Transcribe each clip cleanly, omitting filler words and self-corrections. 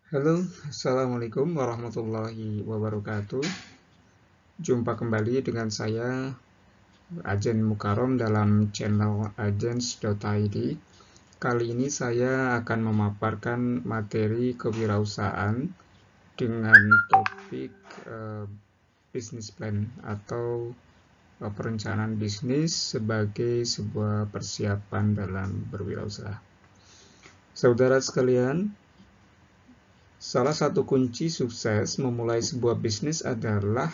Halo, Assalamualaikum warahmatullahi wabarakatuh. Jumpa kembali dengan saya, Ajen Mukarom dalam channel agents.id. Kali ini saya akan memaparkan materi kewirausahaan dengan topik business plan atau perencanaan bisnis sebagai sebuah persiapan dalam berwirausaha. Saudara sekalian, salah satu kunci sukses memulai sebuah bisnis adalah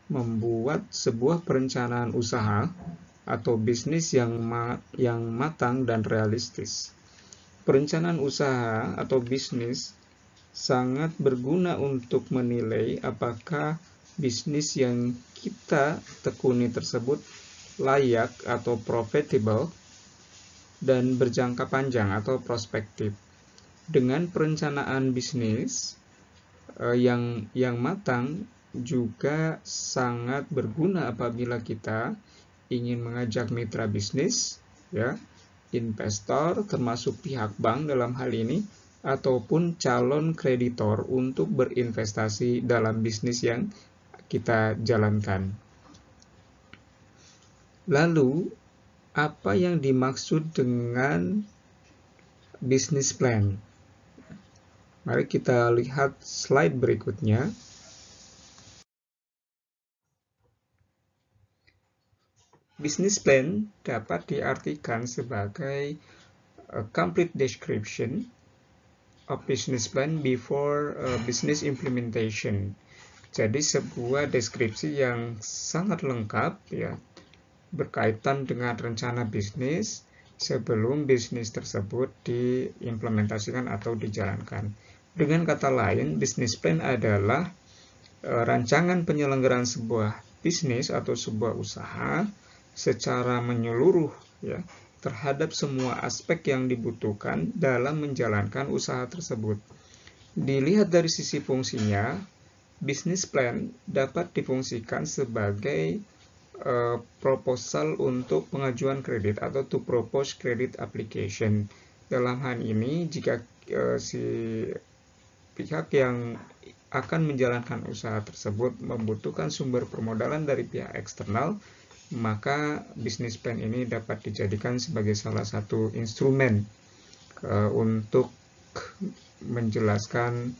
membuat sebuah perencanaan usaha atau bisnis yang matang dan realistis. Perencanaan usaha atau bisnis sangat berguna untuk menilai apakah bisnis yang kita tekuni tersebut layak atau profitable dan berjangka panjang atau prospektif. Dengan perencanaan bisnis yang matang juga sangat berguna apabila kita ingin mengajak mitra bisnis, ya, investor termasuk pihak bank dalam hal ini, ataupun calon kreditor untuk berinvestasi dalam bisnis yang kita jalankan. Lalu, apa yang dimaksud dengan business plan? Mari kita lihat slide berikutnya. Business plan dapat diartikan sebagai a complete description of business plan before business implementation. Jadi sebuah deskripsi yang sangat lengkap, ya, berkaitan dengan rencana bisnis sebelum bisnis tersebut diimplementasikan atau dijalankan. Dengan kata lain, business plan adalah rancangan penyelenggaraan sebuah bisnis atau sebuah usaha secara menyeluruh, ya, terhadap semua aspek yang dibutuhkan dalam menjalankan usaha tersebut. Dilihat dari sisi fungsinya, business plan dapat difungsikan sebagai proposal untuk pengajuan kredit atau to propose credit application. Dalam hal ini, jika si pihak yang akan menjalankan usaha tersebut membutuhkan sumber permodalan dari pihak eksternal, maka business plan ini dapat dijadikan sebagai salah satu instrumen untuk menjelaskan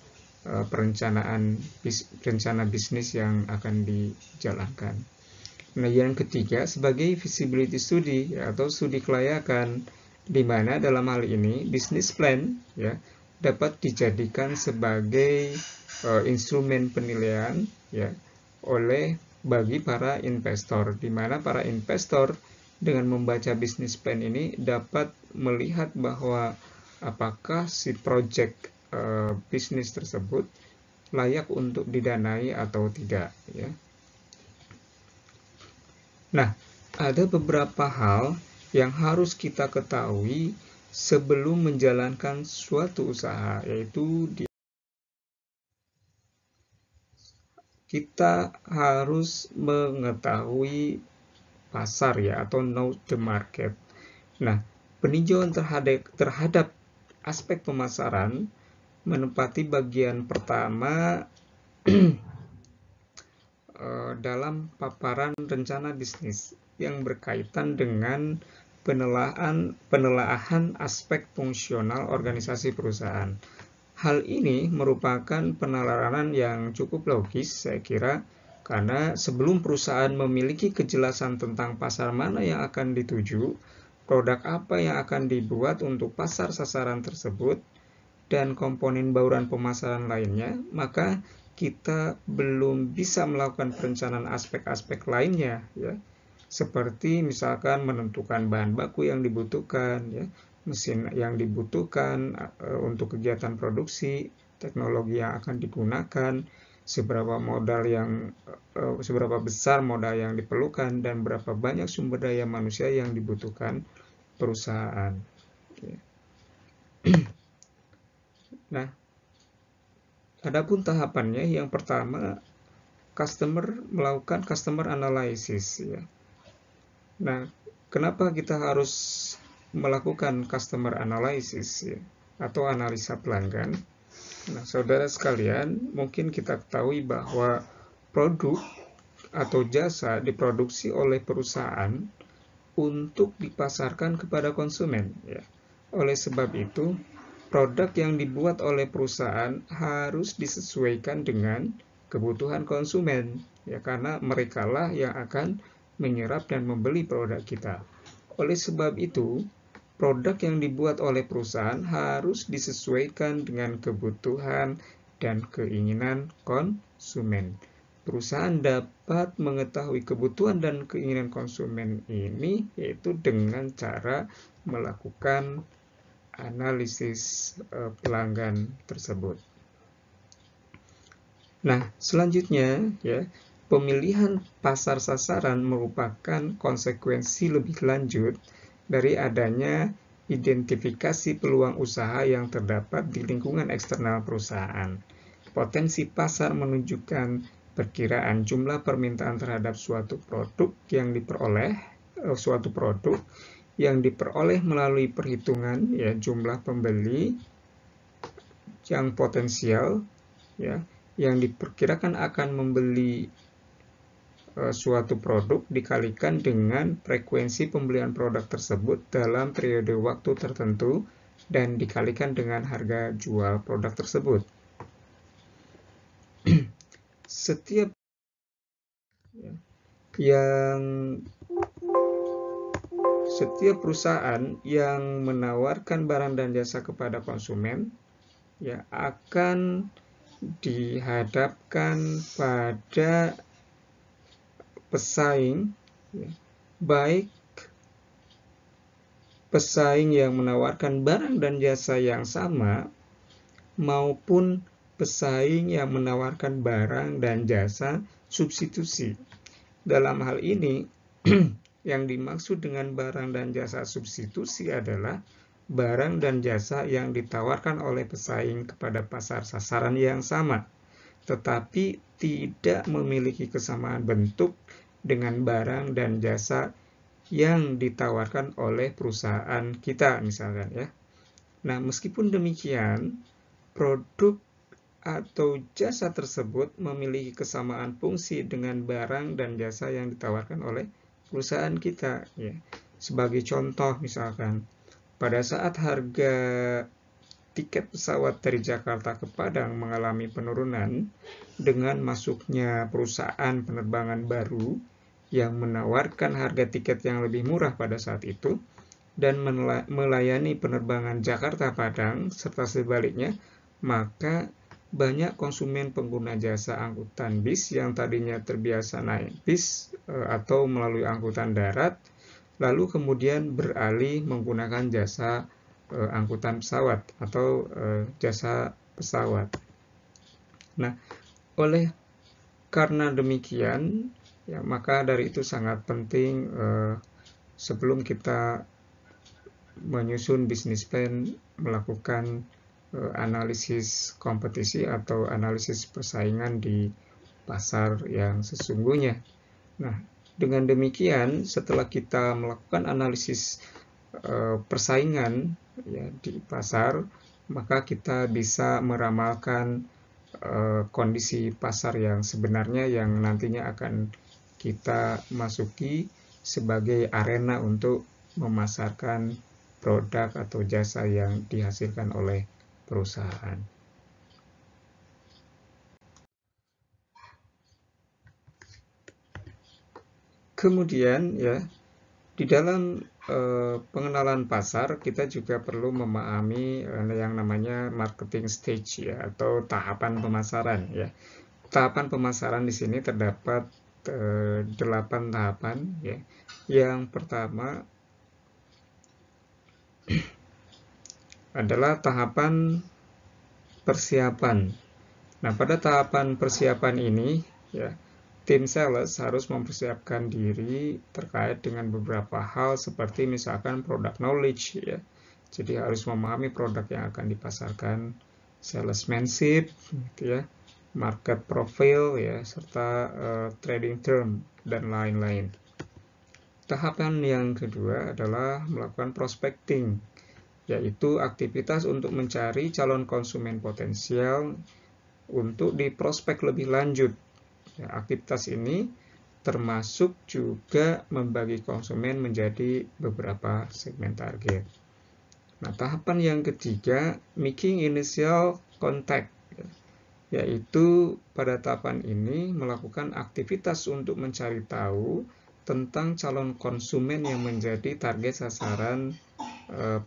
rencana bisnis yang akan dijalankan. Nah, yang ketiga sebagai feasibility study, ya, atau studi kelayakan, di mana dalam hal ini business plan, ya, dapat dijadikan sebagai instrumen penilaian, ya, bagi para investor, di mana para investor dengan membaca business plan ini dapat melihat bahwa apakah si project bisnis tersebut layak untuk didanai atau tidak, ya. Nah, ada beberapa hal yang harus kita ketahui sebelum menjalankan suatu usaha, yaitu kita harus mengetahui pasar, ya, atau know the market. Nah, peninjauan terhadap aspek pemasaran menempati bagian pertama dalam paparan rencana bisnis yang berkaitan dengan penelaahan aspek fungsional organisasi perusahaan. Hal ini merupakan penelaahan yang cukup logis, saya kira, karena sebelum perusahaan memiliki kejelasan tentang pasar mana yang akan dituju, produk apa yang akan dibuat untuk pasar sasaran tersebut, dan komponen bauran pemasaran lainnya, maka kita belum bisa melakukan perencanaan aspek-aspek lainnya, ya, seperti misalkan menentukan bahan baku yang dibutuhkan, ya, mesin yang dibutuhkan untuk kegiatan produksi, teknologi yang akan digunakan, seberapa besar modal yang diperlukan, dan berapa banyak sumber daya manusia yang dibutuhkan perusahaan, ya. Nah, adapun tahapannya, yang pertama, melakukan customer analysis, ya. Nah, kenapa kita harus melakukan customer analysis, ya, atau analisa pelanggan? Nah, saudara sekalian, mungkin kita ketahui bahwa produk atau jasa diproduksi oleh perusahaan untuk dipasarkan kepada konsumen. Ya. Oleh sebab itu, produk yang dibuat oleh perusahaan harus disesuaikan dengan kebutuhan konsumen, ya, karena merekalah yang akan menyerap dan membeli produk kita. Oleh sebab itu, produk yang dibuat oleh perusahaan harus disesuaikan dengan kebutuhan dan keinginan konsumen. Perusahaan dapat mengetahui kebutuhan dan keinginan konsumen ini yaitu dengan cara melakukan analisis pelanggan tersebut. Nah, selanjutnya ya, pemilihan pasar sasaran merupakan konsekuensi lebih lanjut dari adanya identifikasi peluang usaha yang terdapat di lingkungan eksternal perusahaan. Potensi pasar menunjukkan perkiraan jumlah permintaan terhadap suatu produk yang diperoleh melalui perhitungan ya jumlah pembeli yang potensial ya yang diperkirakan akan membeli suatu produk dikalikan dengan frekuensi pembelian produk tersebut dalam periode waktu tertentu dan dikalikan dengan harga jual produk tersebut. Setiap perusahaan yang menawarkan barang dan jasa kepada konsumen ya akan dihadapkan pada pesaing ya, baik pesaing yang menawarkan barang dan jasa yang sama maupun pesaing yang menawarkan barang dan jasa substitusi. Dalam hal ini yang dimaksud dengan barang dan jasa substitusi adalah barang dan jasa yang ditawarkan oleh pesaing kepada pasar sasaran yang sama, tetapi tidak memiliki kesamaan bentuk dengan barang dan jasa yang ditawarkan oleh perusahaan kita misalkan ya. Nah, meskipun demikian, produk atau jasa tersebut memiliki kesamaan fungsi dengan barang dan jasa yang ditawarkan oleh perusahaan kita ya. Sebagai contoh misalkan, pada saat harga tiket pesawat dari Jakarta ke Padang mengalami penurunan dengan masuknya perusahaan penerbangan baru yang menawarkan harga tiket yang lebih murah pada saat itu dan melayani penerbangan Jakarta-Padang serta sebaliknya, maka banyak konsumen pengguna jasa angkutan bis yang tadinya terbiasa naik bis atau melalui angkutan darat lalu kemudian beralih menggunakan jasa angkutan pesawat atau jasa pesawat. Nah, karena demikian, ya maka dari itu sangat penting sebelum kita menyusun bisnis plan melakukan analisis kompetisi atau analisis persaingan di pasar yang sesungguhnya. Nah, dengan demikian, setelah kita melakukan analisis persaingan ya, di pasar, maka kita bisa meramalkan kondisi pasar yang sebenarnya yang nantinya akan kita masuki sebagai arena untuk memasarkan produk atau jasa yang dihasilkan oleh perusahaan. Kemudian ya, di dalam pengenalan pasar kita juga perlu memahami yang namanya marketing stage ya atau tahapan pemasaran ya. Tahapan pemasaran di sini terdapat 8 tahapan ya. Yang pertama adalah tahapan persiapan. Nah, pada tahapan persiapan ini ya, tim sales harus mempersiapkan diri terkait dengan beberapa hal seperti misalkan product knowledge ya. Jadi harus memahami produk yang akan dipasarkan, salesmanship gitu ya, market profile ya, serta trading term dan lain-lain. Tahapan yang kedua adalah melakukan prospecting, yaitu aktivitas untuk mencari calon konsumen potensial untuk diprospek lebih lanjut. Ya, aktivitas ini termasuk juga membagi konsumen menjadi beberapa segmen target. Nah, tahapan yang ketiga, making initial contact, yaitu pada tahapan ini melakukan aktivitas untuk mencari tahu tentang calon konsumen yang menjadi target sasaran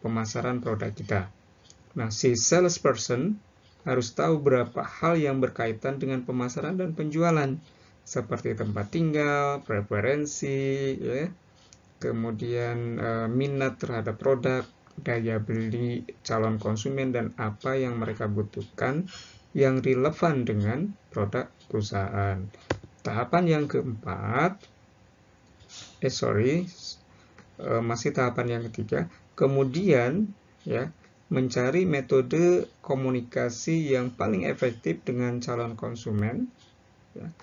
pemasaran produk kita. Nah, si salesperson harus tahu berapa hal yang berkaitan dengan pemasaran dan penjualan, seperti tempat tinggal, preferensi, ya, kemudian minat terhadap produk, daya beli calon konsumen, dan apa yang mereka butuhkan yang relevan dengan produk perusahaan. Tahapan yang keempat, masih tahapan yang ketiga, kemudian ya mencari metode komunikasi yang paling efektif dengan calon konsumen. Ya.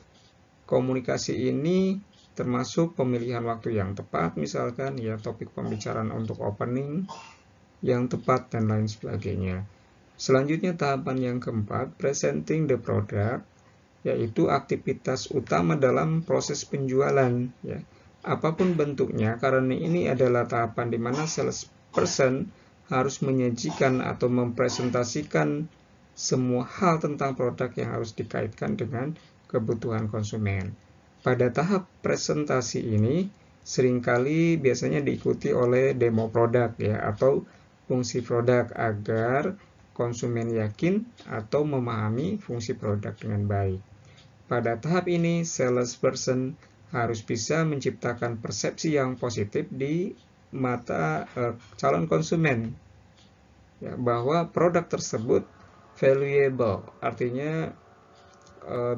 Komunikasi ini termasuk pemilihan waktu yang tepat, misalkan ya topik pembicaraan untuk opening yang tepat dan lain sebagainya. Selanjutnya tahapan yang keempat, presenting the product, yaitu aktivitas utama dalam proses penjualan. Ya. Apapun bentuknya, karena ini adalah tahapan di mana salesperson harus menyajikan atau mempresentasikan semua hal tentang produk yang harus dikaitkan dengan kebutuhan konsumen. Pada tahap presentasi ini, seringkali biasanya diikuti oleh demo produk ya, atau fungsi produk agar konsumen yakin atau memahami fungsi produk dengan baik. Pada tahap ini, salesperson harus bisa menciptakan persepsi yang positif di mata calon konsumen ya, bahwa produk tersebut valuable, artinya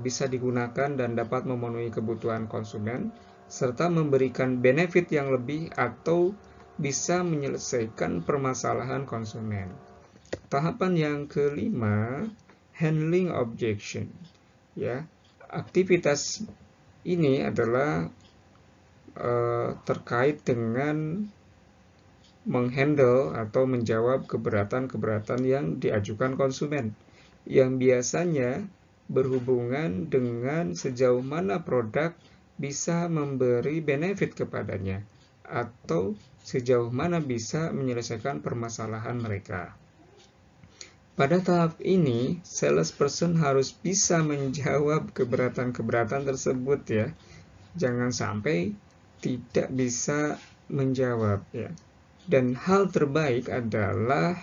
bisa digunakan dan dapat memenuhi kebutuhan konsumen, serta memberikan benefit yang lebih atau bisa menyelesaikan permasalahan konsumen. Tahapan yang kelima, handling objection. Ya, aktivitas ini adalah terkait dengan menghandle atau menjawab keberatan-keberatan yang diajukan konsumen, yang biasanya berhubungan dengan sejauh mana produk bisa memberi benefit kepadanya atau sejauh mana bisa menyelesaikan permasalahan mereka. Pada tahap ini, salesperson harus bisa menjawab keberatan-keberatan tersebut ya. Jangan sampai tidak bisa menjawab ya. Dan hal terbaik adalah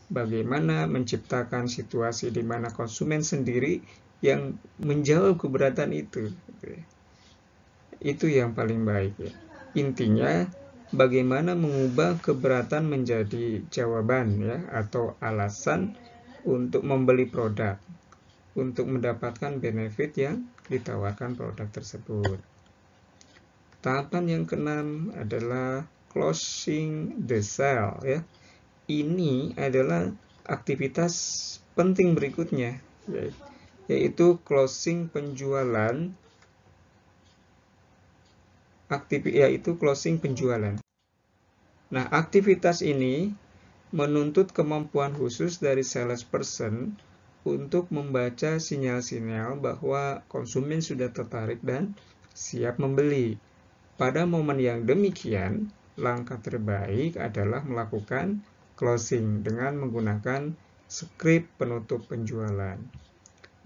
bagaimana menciptakan situasi di mana konsumen sendiri yang menjawab keberatan itu. Itu yang paling baik ya. Intinya bagaimana mengubah keberatan menjadi jawaban ya, atau alasan untuk membeli produk, untuk mendapatkan benefit yang ditawarkan produk tersebut. Tahapan yang keenam adalah closing the sale ya. Ini adalah aktivitas penting berikutnya, yaitu closing penjualan. Nah, aktivitas ini menuntut kemampuan khusus dari salesperson untuk membaca sinyal-sinyal bahwa konsumen sudah tertarik dan siap membeli. Pada momen yang demikian, langkah terbaik adalah melakukan closing dengan menggunakan skrip penutup penjualan.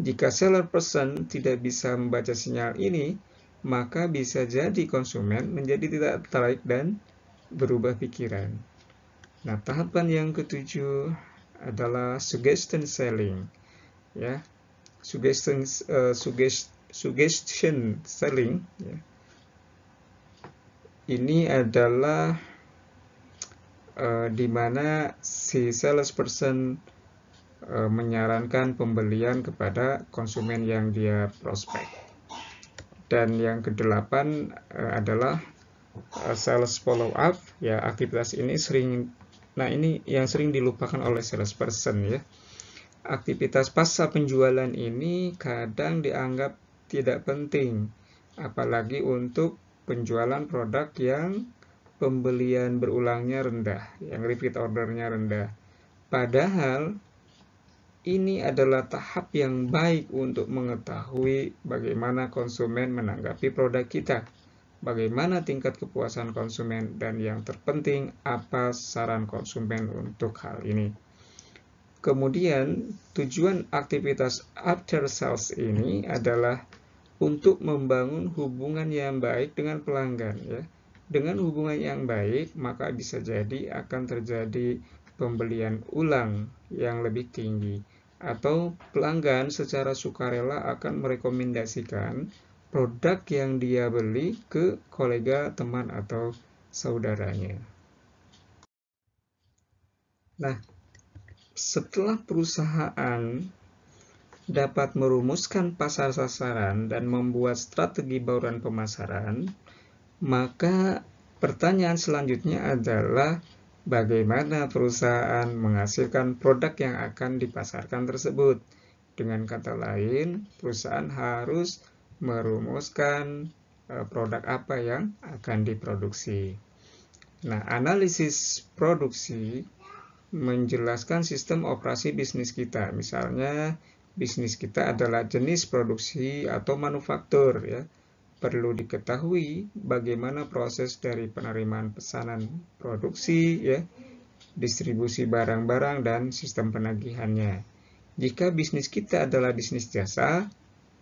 Jika salesperson tidak bisa membaca sinyal ini, maka bisa jadi konsumen menjadi tidak tertarik dan berubah pikiran. Nah, tahapan yang ketujuh adalah suggestion selling. Ya, suggestion selling. Ya. Ini adalah di mana si salesperson menyarankan pembelian kepada konsumen yang dia prospek. Dan yang kedelapan adalah sales follow up. Ya, aktivitas ini ini yang sering dilupakan oleh salesperson ya. Aktivitas pasca penjualan ini kadang dianggap tidak penting, apalagi untuk penjualan produk yang pembelian berulangnya rendah, yang repeat ordernya rendah. Padahal ini adalah tahap yang baik untuk mengetahui bagaimana konsumen menanggapi produk kita, bagaimana tingkat kepuasan konsumen, dan yang terpenting, apa saran konsumen untuk hal ini. Kemudian, tujuan aktivitas after sales ini adalah untuk membangun hubungan yang baik dengan pelanggan, ya. Dengan hubungan yang baik, maka bisa jadi akan terjadi pembelian ulang yang lebih tinggi, atau pelanggan secara sukarela akan merekomendasikan produk yang dia beli ke kolega, teman, atau saudaranya. Nah, setelah perusahaan dapat merumuskan pasar sasaran dan membuat strategi bauran pemasaran, maka pertanyaan selanjutnya adalah bagaimana perusahaan menghasilkan produk yang akan dipasarkan tersebut. Dengan kata lain, perusahaan harus merumuskan produk apa yang akan diproduksi. Nah, analisis produksi menjelaskan sistem operasi bisnis kita. Misalnya, bisnis kita adalah jenis produksi atau manufaktur, ya. Perlu diketahui bagaimana proses dari penerimaan pesanan produksi, ya, distribusi barang-barang, dan sistem penagihannya. Jika bisnis kita adalah bisnis jasa,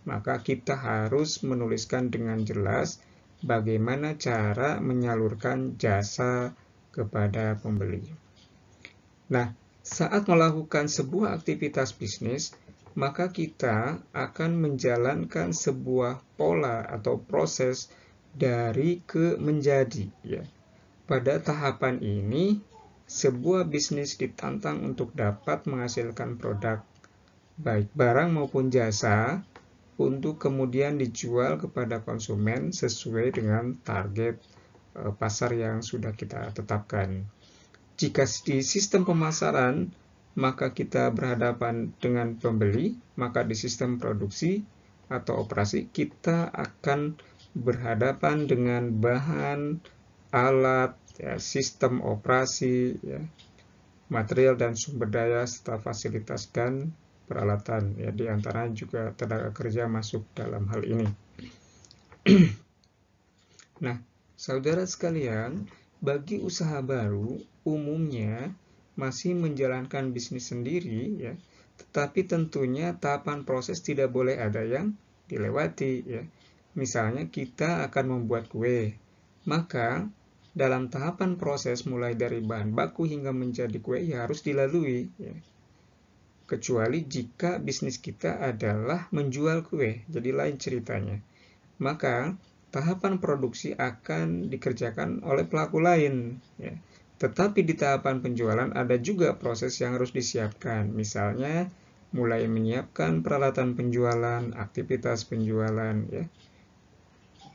maka kita harus menuliskan dengan jelas bagaimana cara menyalurkan jasa kepada pembeli. Nah, saat melakukan sebuah aktivitas bisnis, maka kita akan menjalankan sebuah pola atau proses dari ke menjadi, ya. Pada tahapan ini, sebuah bisnis ditantang untuk dapat menghasilkan produk, baik barang maupun jasa, untuk kemudian dijual kepada konsumen sesuai dengan target pasar yang sudah kita tetapkan. Jika di sistem pemasaran, maka kita berhadapan dengan pembeli, maka di sistem produksi atau operasi, kita akan berhadapan dengan bahan, alat, ya, sistem operasi, ya, material dan sumber daya, serta fasilitas dan peralatan. Ya, di antaranya juga tenaga kerja masuk dalam hal ini. Nah, saudara sekalian, bagi usaha baru, umumnya masih menjalankan bisnis sendiri, ya, tetapi tentunya tahapan proses tidak boleh ada yang dilewati, ya. Misalnya kita akan membuat kue, maka dalam tahapan proses mulai dari bahan baku hingga menjadi kue ya harus dilalui, ya. Kecuali jika bisnis kita adalah menjual kue, jadi lain ceritanya. Maka tahapan produksi akan dikerjakan oleh pelaku lain, ya. Tetapi di tahapan penjualan ada juga proses yang harus disiapkan. Misalnya, mulai menyiapkan peralatan penjualan, aktivitas penjualan, ya,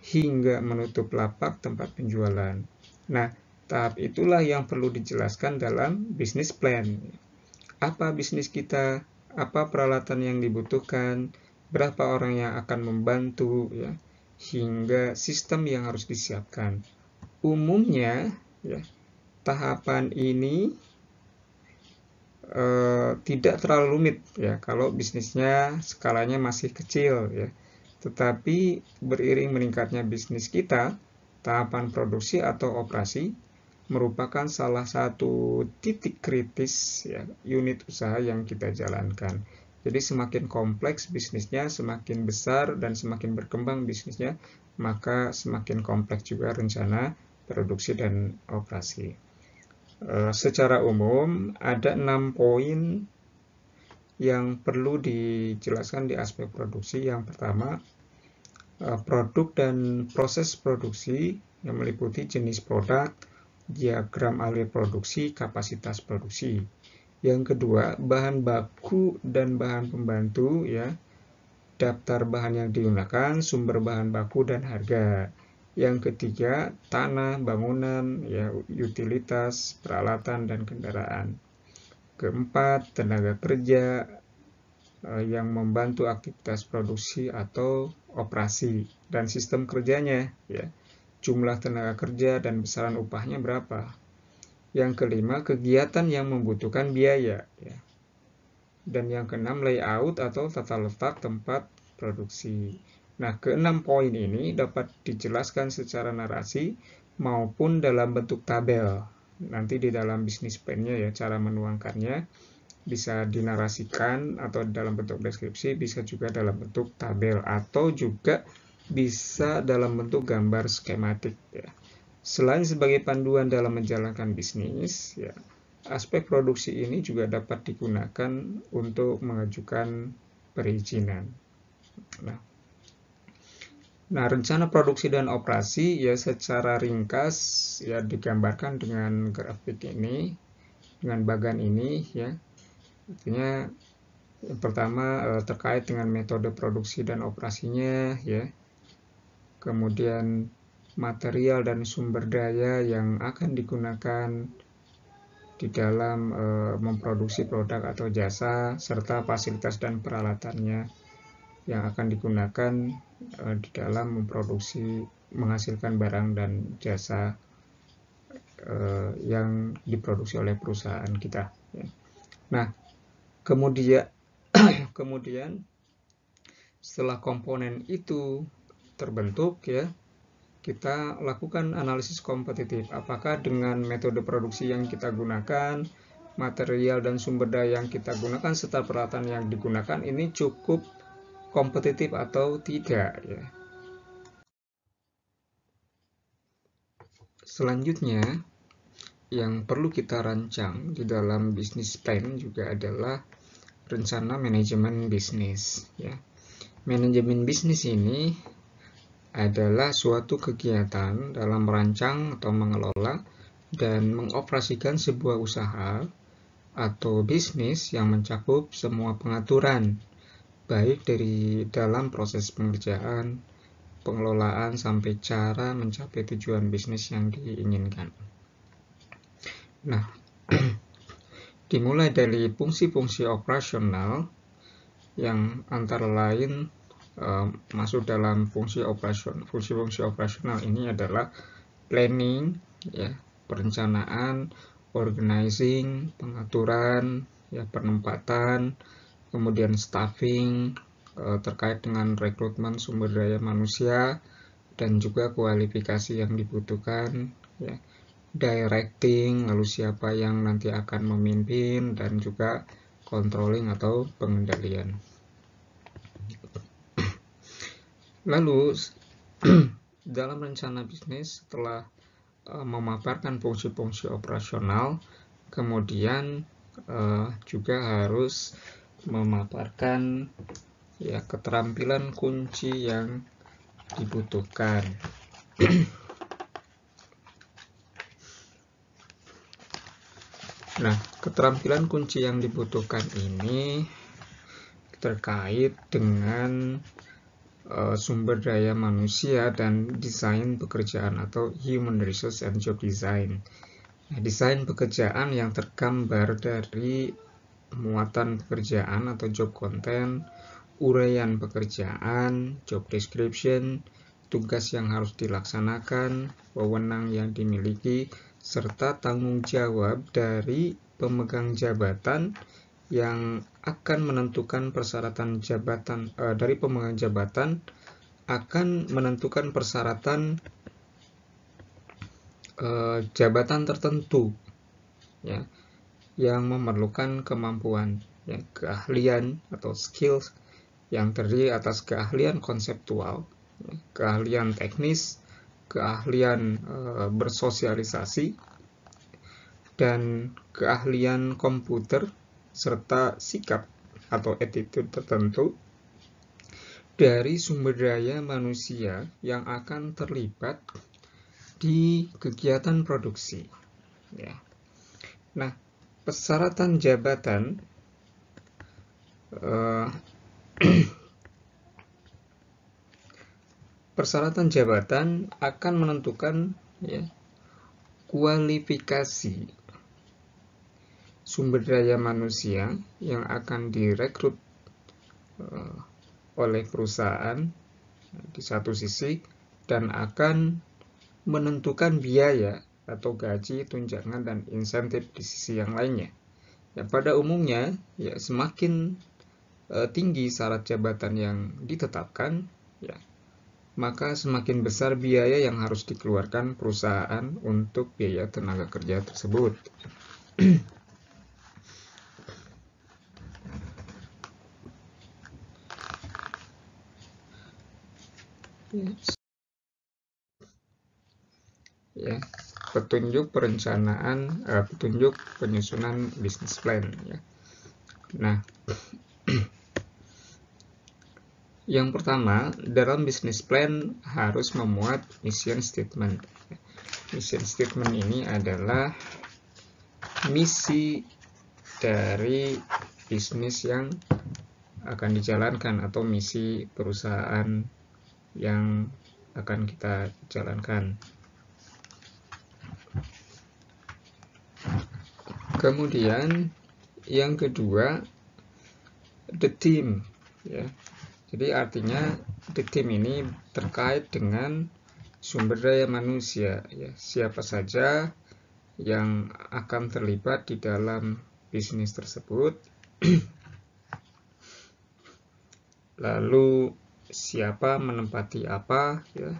hingga menutup lapak tempat penjualan. Nah, tahap itulah yang perlu dijelaskan dalam business plan. Apa bisnis kita, apa peralatan yang dibutuhkan, berapa orang yang akan membantu, ya, hingga sistem yang harus disiapkan. Umumnya, ya, tahapan ini tidak terlalu rumit, ya, kalau bisnisnya skalanya masih kecil, ya. Tetapi beriring meningkatnya bisnis kita, tahapan produksi atau operasi merupakan salah satu titik kritis, ya, unit usaha yang kita jalankan. Jadi semakin kompleks bisnisnya, semakin besar dan semakin berkembang bisnisnya, maka semakin kompleks juga rencana produksi dan operasi. Secara umum ada 6 poin yang perlu dijelaskan di aspek produksi. Yang pertama, produk dan proses produksi yang meliputi jenis produk, diagram alir produksi, kapasitas produksi. Yang kedua, bahan baku dan bahan pembantu, ya, daftar bahan yang digunakan, sumber bahan baku dan harga. Yang ketiga, tanah, bangunan, ya, utilitas, peralatan, dan kendaraan. Keempat, tenaga kerja yang membantu aktivitas produksi atau operasi dan sistem kerjanya, ya. jumlah tenaga kerja dan besaran upahnya berapa. Yang kelima, kegiatan yang membutuhkan biaya, ya. Dan yang keenam, layout atau tata letak tempat produksi. Nah, keenam poin ini dapat dijelaskan secara narasi maupun dalam bentuk tabel. Nanti di dalam bisnis plan-nya ya, cara menuangkannya bisa dinarasikan atau dalam bentuk deskripsi, bisa juga dalam bentuk tabel, atau juga bisa dalam bentuk gambar skematik ya. Selain sebagai panduan dalam menjalankan bisnis, ya, aspek produksi ini juga dapat digunakan untuk mengajukan perizinan. Nah, rencana produksi dan operasi ya secara ringkas ya digambarkan dengan grafik ini, dengan bagan ini ya. Artinya yang pertama terkait dengan metode produksi dan operasinya ya. Kemudian material dan sumber daya yang akan digunakan di dalam memproduksi produk atau jasa, serta fasilitas dan peralatannya yang akan digunakan di dalam memproduksi, menghasilkan barang dan jasa yang diproduksi oleh perusahaan kita. Nah, kemudian setelah komponen itu terbentuk ya, kita lakukan analisis kompetitif. Apakah dengan metode produksi yang kita gunakan, material dan sumber daya yang kita gunakan, serta peralatan yang digunakan ini cukup kompetitif atau tidak ya. Selanjutnya, yang perlu kita rancang di dalam bisnis plan juga adalah rencana manajemen bisnis ya. Manajemen bisnis ini adalah suatu kegiatan dalam merancang atau mengelola dan mengoperasikan sebuah usaha atau bisnis yang mencakup semua pengaturan, baik dari dalam proses pengerjaan, pengelolaan, sampai cara mencapai tujuan bisnis yang diinginkan. Nah, dimulai dari fungsi-fungsi operasional yang antara lain masuk dalam fungsi operasional ini adalah planning ya, perencanaan, organizing, pengaturan ya, penempatan, kemudian staffing terkait dengan rekrutmen sumber daya manusia dan juga kualifikasi yang dibutuhkan ya, directing, lalu siapa yang nanti akan memimpin, dan juga controlling atau pengendalian. Lalu dalam rencana bisnis, setelah memaparkan fungsi-fungsi operasional, kemudian juga harus memaparkan ya keterampilan kunci yang dibutuhkan. Nah, keterampilan kunci yang dibutuhkan ini terkait dengan sumber daya manusia dan desain pekerjaan atau human resource and job design. Nah, desain pekerjaan yang tergambar dari muatan pekerjaan atau job content, uraian pekerjaan, job description, tugas yang harus dilaksanakan, wewenang yang dimiliki, serta tanggung jawab dari pemegang jabatan yang akan menentukan persyaratan jabatan dari pemegang jabatan akan menentukan persyaratan jabatan tertentu ya, yang memerlukan kemampuan ya, keahlian atau skills yang terdiri atas keahlian konseptual, ya, keahlian teknis, keahlian bersosialisasi, dan keahlian komputer, serta sikap atau attitude tertentu dari sumber daya manusia yang akan terlibat di kegiatan produksi. Ya. Nah, persyaratan jabatan persyaratan jabatan akan menentukan ya, kualifikasi sumber daya manusia yang akan direkrut oleh perusahaan di satu sisi, dan akan menentukan biaya atau gaji, tunjangan, dan insentif di sisi yang lainnya. Ya, pada umumnya, ya semakin tinggi syarat jabatan yang ditetapkan, ya, maka semakin besar biaya yang harus dikeluarkan perusahaan untuk biaya tenaga kerja tersebut. Ya, petunjuk perencanaan, petunjuk penyusunan bisnis plan. Ya. Nah, yang pertama, dalam bisnis plan harus memuat mission statement. Mission statement ini adalah misi dari bisnis yang akan dijalankan atau misi perusahaan yang akan kita jalankan. Kemudian yang kedua, the team, ya. Jadi artinya the team ini terkait dengan sumber daya manusia, ya. Siapa saja yang akan terlibat di dalam bisnis tersebut. Lalu siapa menempati apa, ya.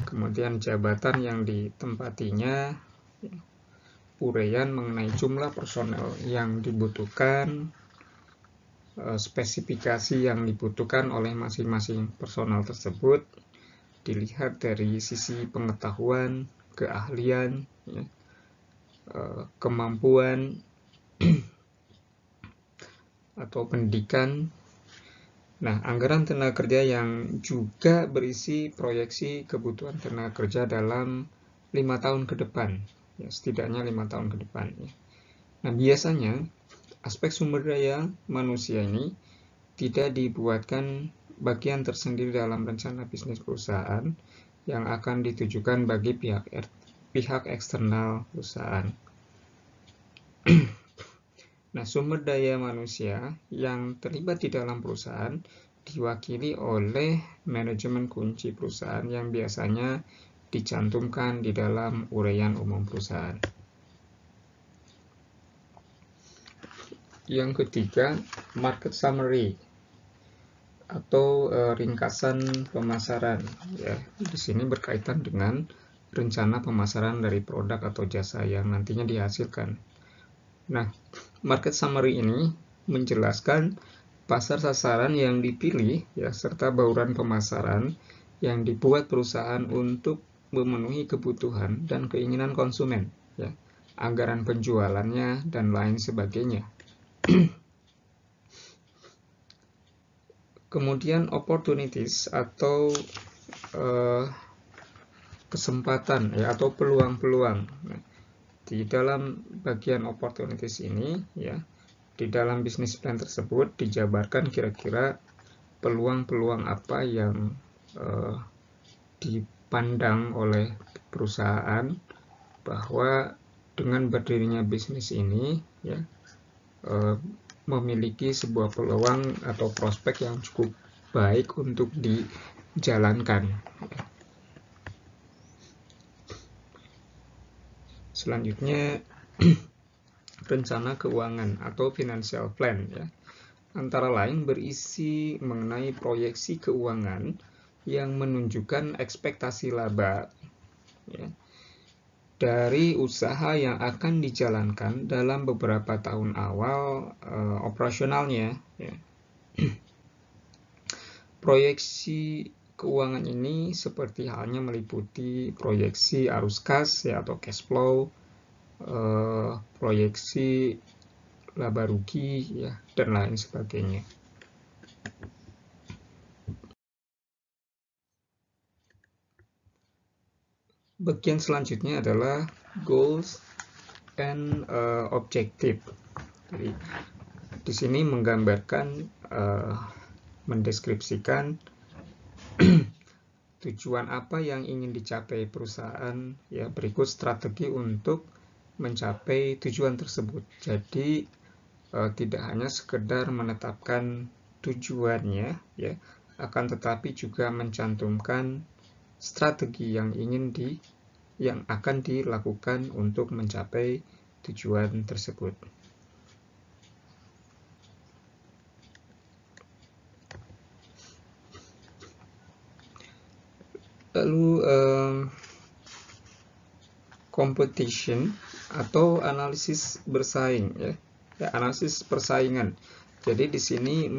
Kemudian jabatan yang ditempatinya, ya. Uraian mengenai jumlah personel yang dibutuhkan, spesifikasi yang dibutuhkan oleh masing-masing personel tersebut dilihat dari sisi pengetahuan, keahlian, ya, kemampuan atau pendidikan. Nah, anggaran tenaga kerja yang juga berisi proyeksi kebutuhan tenaga kerja dalam 5 tahun ke depan, ya, setidaknya 5 tahun ke depan. Ya. Nah, biasanya aspek sumber daya manusia ini tidak dibuatkan bagian tersendiri dalam rencana bisnis perusahaan yang akan ditujukan bagi pihak eksternal perusahaan. Nah, sumber daya manusia yang terlibat di dalam perusahaan diwakili oleh manajemen kunci perusahaan yang biasanya dicantumkan di dalam uraian umum perusahaan. Yang ketiga, market summary atau ringkasan pemasaran. Ya, di sini berkaitan dengan rencana pemasaran dari produk atau jasa yang nantinya dihasilkan. Nah, market summary ini menjelaskan pasar sasaran yang dipilih, ya, serta bauran pemasaran yang dibuat perusahaan untuk memenuhi kebutuhan dan keinginan konsumen, ya, anggaran penjualannya, dan lain sebagainya. Kemudian opportunities atau kesempatan, ya, atau peluang-peluang. Nah, di dalam bagian opportunities ini, ya, di dalam bisnis plan tersebut dijabarkan kira-kira peluang-peluang apa yang dipandang oleh perusahaan bahwa dengan berdirinya bisnis ini, ya, memiliki sebuah peluang atau prospek yang cukup baik untuk dijalankan. Selanjutnya, rencana keuangan atau financial plan, ya, antara lain berisi mengenai proyeksi keuangan yang menunjukkan ekspektasi laba, ya, dari usaha yang akan dijalankan dalam beberapa tahun awal operasionalnya. Ya. Proyeksi keuangan ini seperti halnya meliputi proyeksi arus kas, ya, atau cash flow, proyeksi laba rugi, ya, dan lain sebagainya. Bagian selanjutnya adalah goals and objective. Jadi di sini menggambarkan, mendeskripsikan tujuan apa yang ingin dicapai perusahaan, ya, berikut strategi untuk mencapai tujuan tersebut. Jadi tidak hanya sekedar menetapkan tujuannya, ya, akan tetapi juga mencantumkan strategi yang ingin yang akan dilakukan untuk mencapai tujuan tersebut. Lalu competition atau analisis bersaing, ya, analisis persaingan. Jadi di sini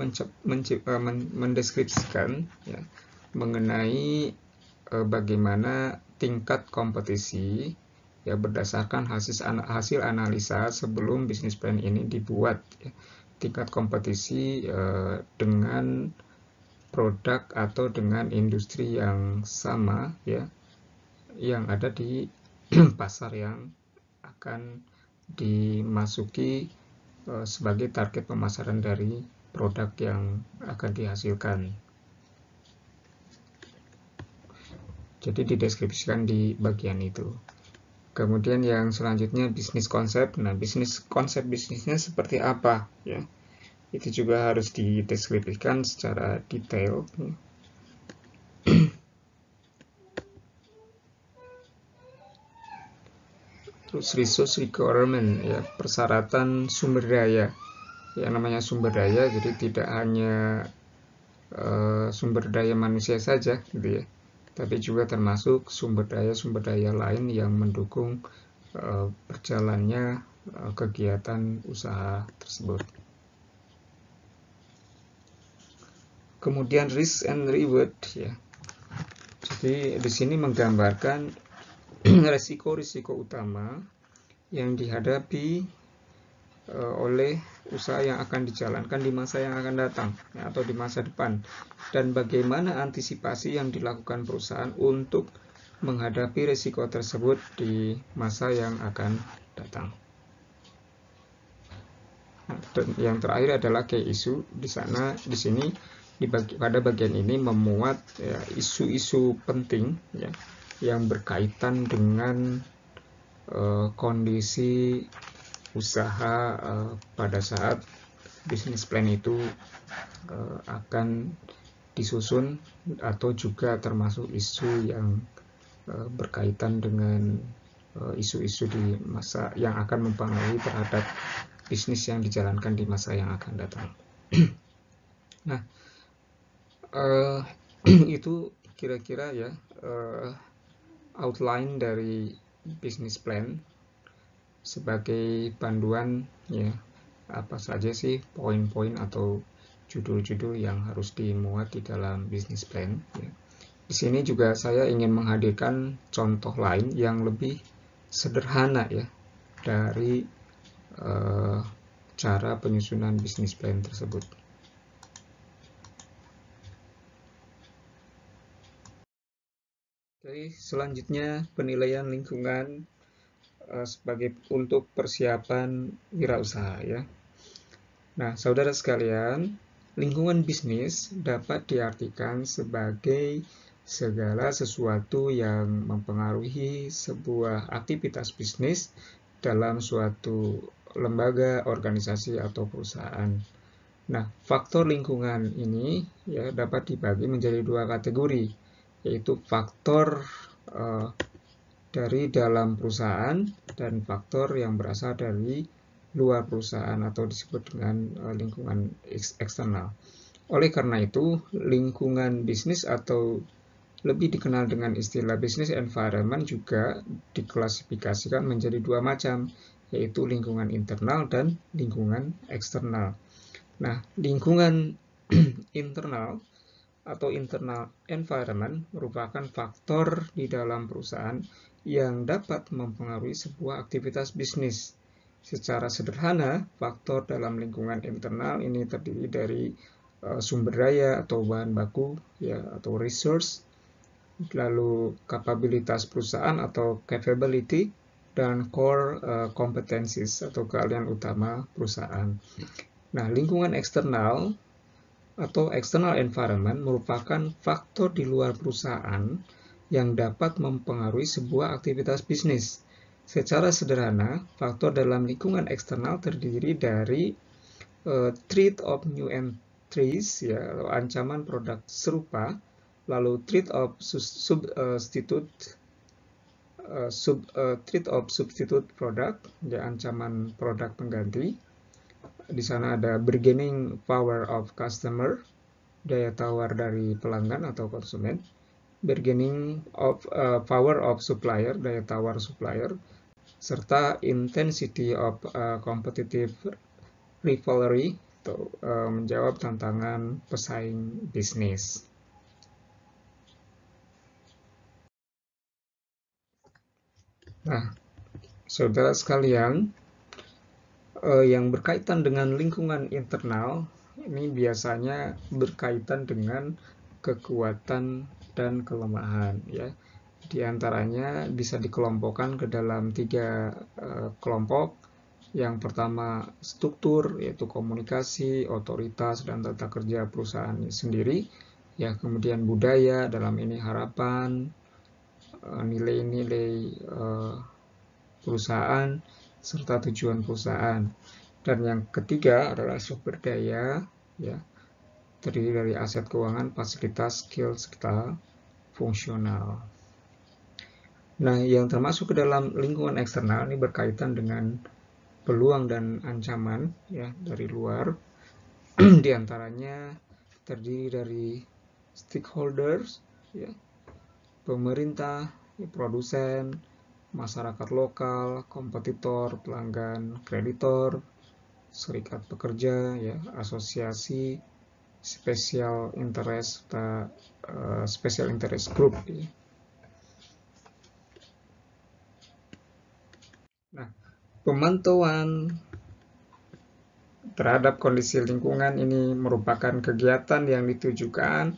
mendeskripsikan, ya, mengenai bagaimana tingkat kompetisi, ya, berdasarkan hasil analisa sebelum bisnis plan ini dibuat, ya. Tingkat kompetisi dengan produk atau dengan industri yang sama, ya, yang ada di pasar yang akan dimasuki sebagai target pemasaran dari produk yang akan dihasilkan. Jadi dideskripsikan di bagian itu. Kemudian yang selanjutnya bisnis konsep. Nah, konsep bisnisnya seperti apa, ya? Itu juga harus dideskripsikan secara detail. Terus resource requirement, ya, persyaratan sumber daya. Yang namanya sumber daya, jadi tidak hanya sumber daya manusia saja, gitu ya, tapi juga termasuk sumber daya lain yang mendukung berjalannya kegiatan usaha tersebut. Kemudian risk and reward, ya. Jadi di sini menggambarkan resiko-risiko utama yang dihadapi oleh usaha yang akan dijalankan di masa yang akan datang, ya, atau di masa depan, dan bagaimana antisipasi yang dilakukan perusahaan untuk menghadapi risiko tersebut di masa yang akan datang. Nah, dan yang terakhir adalah key issue. Di sini pada bagian ini memuat, ya, isu-isu penting, ya, yang berkaitan dengan kondisi usaha pada saat bisnis plan itu akan disusun, atau juga termasuk isu yang berkaitan dengan isu-isu di masa yang akan mempengaruhi terhadap bisnis yang dijalankan di masa yang akan datang. Nah, itu kira-kira, ya, outline dari bisnis plan sebagai panduan, ya, apa saja sih poin-poin atau judul-judul yang harus dimuat di dalam bisnis plan, ya. Di sini juga saya ingin menghadirkan contoh lain yang lebih sederhana, ya, dari cara penyusunan bisnis plan tersebut. Jadi selanjutnya penilaian lingkungan sebagai untuk persiapan wirausaha, ya. Nah, saudara sekalian, lingkungan bisnis dapat diartikan sebagai segala sesuatu yang mempengaruhi sebuah aktivitas bisnis dalam suatu lembaga, organisasi, atau perusahaan. Nah, faktor lingkungan ini, ya, dapat dibagi menjadi dua kategori, yaitu faktor dari dalam perusahaan dan faktor yang berasal dari luar perusahaan atau disebut dengan lingkungan eksternal. Oleh karena itu, lingkungan bisnis atau lebih dikenal dengan istilah business environment juga diklasifikasikan menjadi dua macam, yaitu lingkungan internal dan lingkungan eksternal. Nah, lingkungan internal atau internal environment merupakan faktor di dalam perusahaan yang dapat mempengaruhi sebuah aktivitas bisnis. Secara sederhana, faktor dalam lingkungan internal ini terdiri dari sumber daya atau bahan baku, ya, atau resource, lalu kapabilitas perusahaan atau capability, dan core competencies atau keahlian utama perusahaan. Nah, lingkungan eksternal atau external environment merupakan faktor di luar perusahaan yang dapat mempengaruhi sebuah aktivitas bisnis. Secara sederhana, faktor dalam lingkungan eksternal terdiri dari threat of new entries, ya, atau ancaman produk serupa, lalu threat of substitute threat of substitute product, ya, ancaman produk pengganti. Di sana ada bargaining power of customer, daya tawar dari pelanggan atau konsumen. Bargaining of power of supplier, daya tawar supplier, serta intensity of competitive rivalry, atau menjawab tantangan pesaing bisnis. Nah, saudara sekalian, yang berkaitan dengan lingkungan internal ini biasanya berkaitan dengan kekuatan dan kelemahan, ya. Di antaranya bisa dikelompokkan ke dalam 3 kelompok. Yang pertama struktur, yaitu komunikasi, otoritas, dan tata kerja perusahaan sendiri. Ya, kemudian budaya, dalam ini harapan, nilai-nilai perusahaan, serta tujuan perusahaan. Dan yang ketiga adalah sumber daya, ya, terdiri dari aset keuangan, fasilitas, skill, serta fungsional. Nah, yang termasuk ke dalam lingkungan eksternal ini berkaitan dengan peluang dan ancaman, ya, dari luar. Di antaranya terdiri dari stakeholders, ya, pemerintah, ya, produsen, masyarakat lokal, kompetitor, pelanggan, kreditor, serikat pekerja, ya, asosiasi, special interest group, ya. Nah, pemantauan terhadap kondisi lingkungan ini merupakan kegiatan yang ditujukan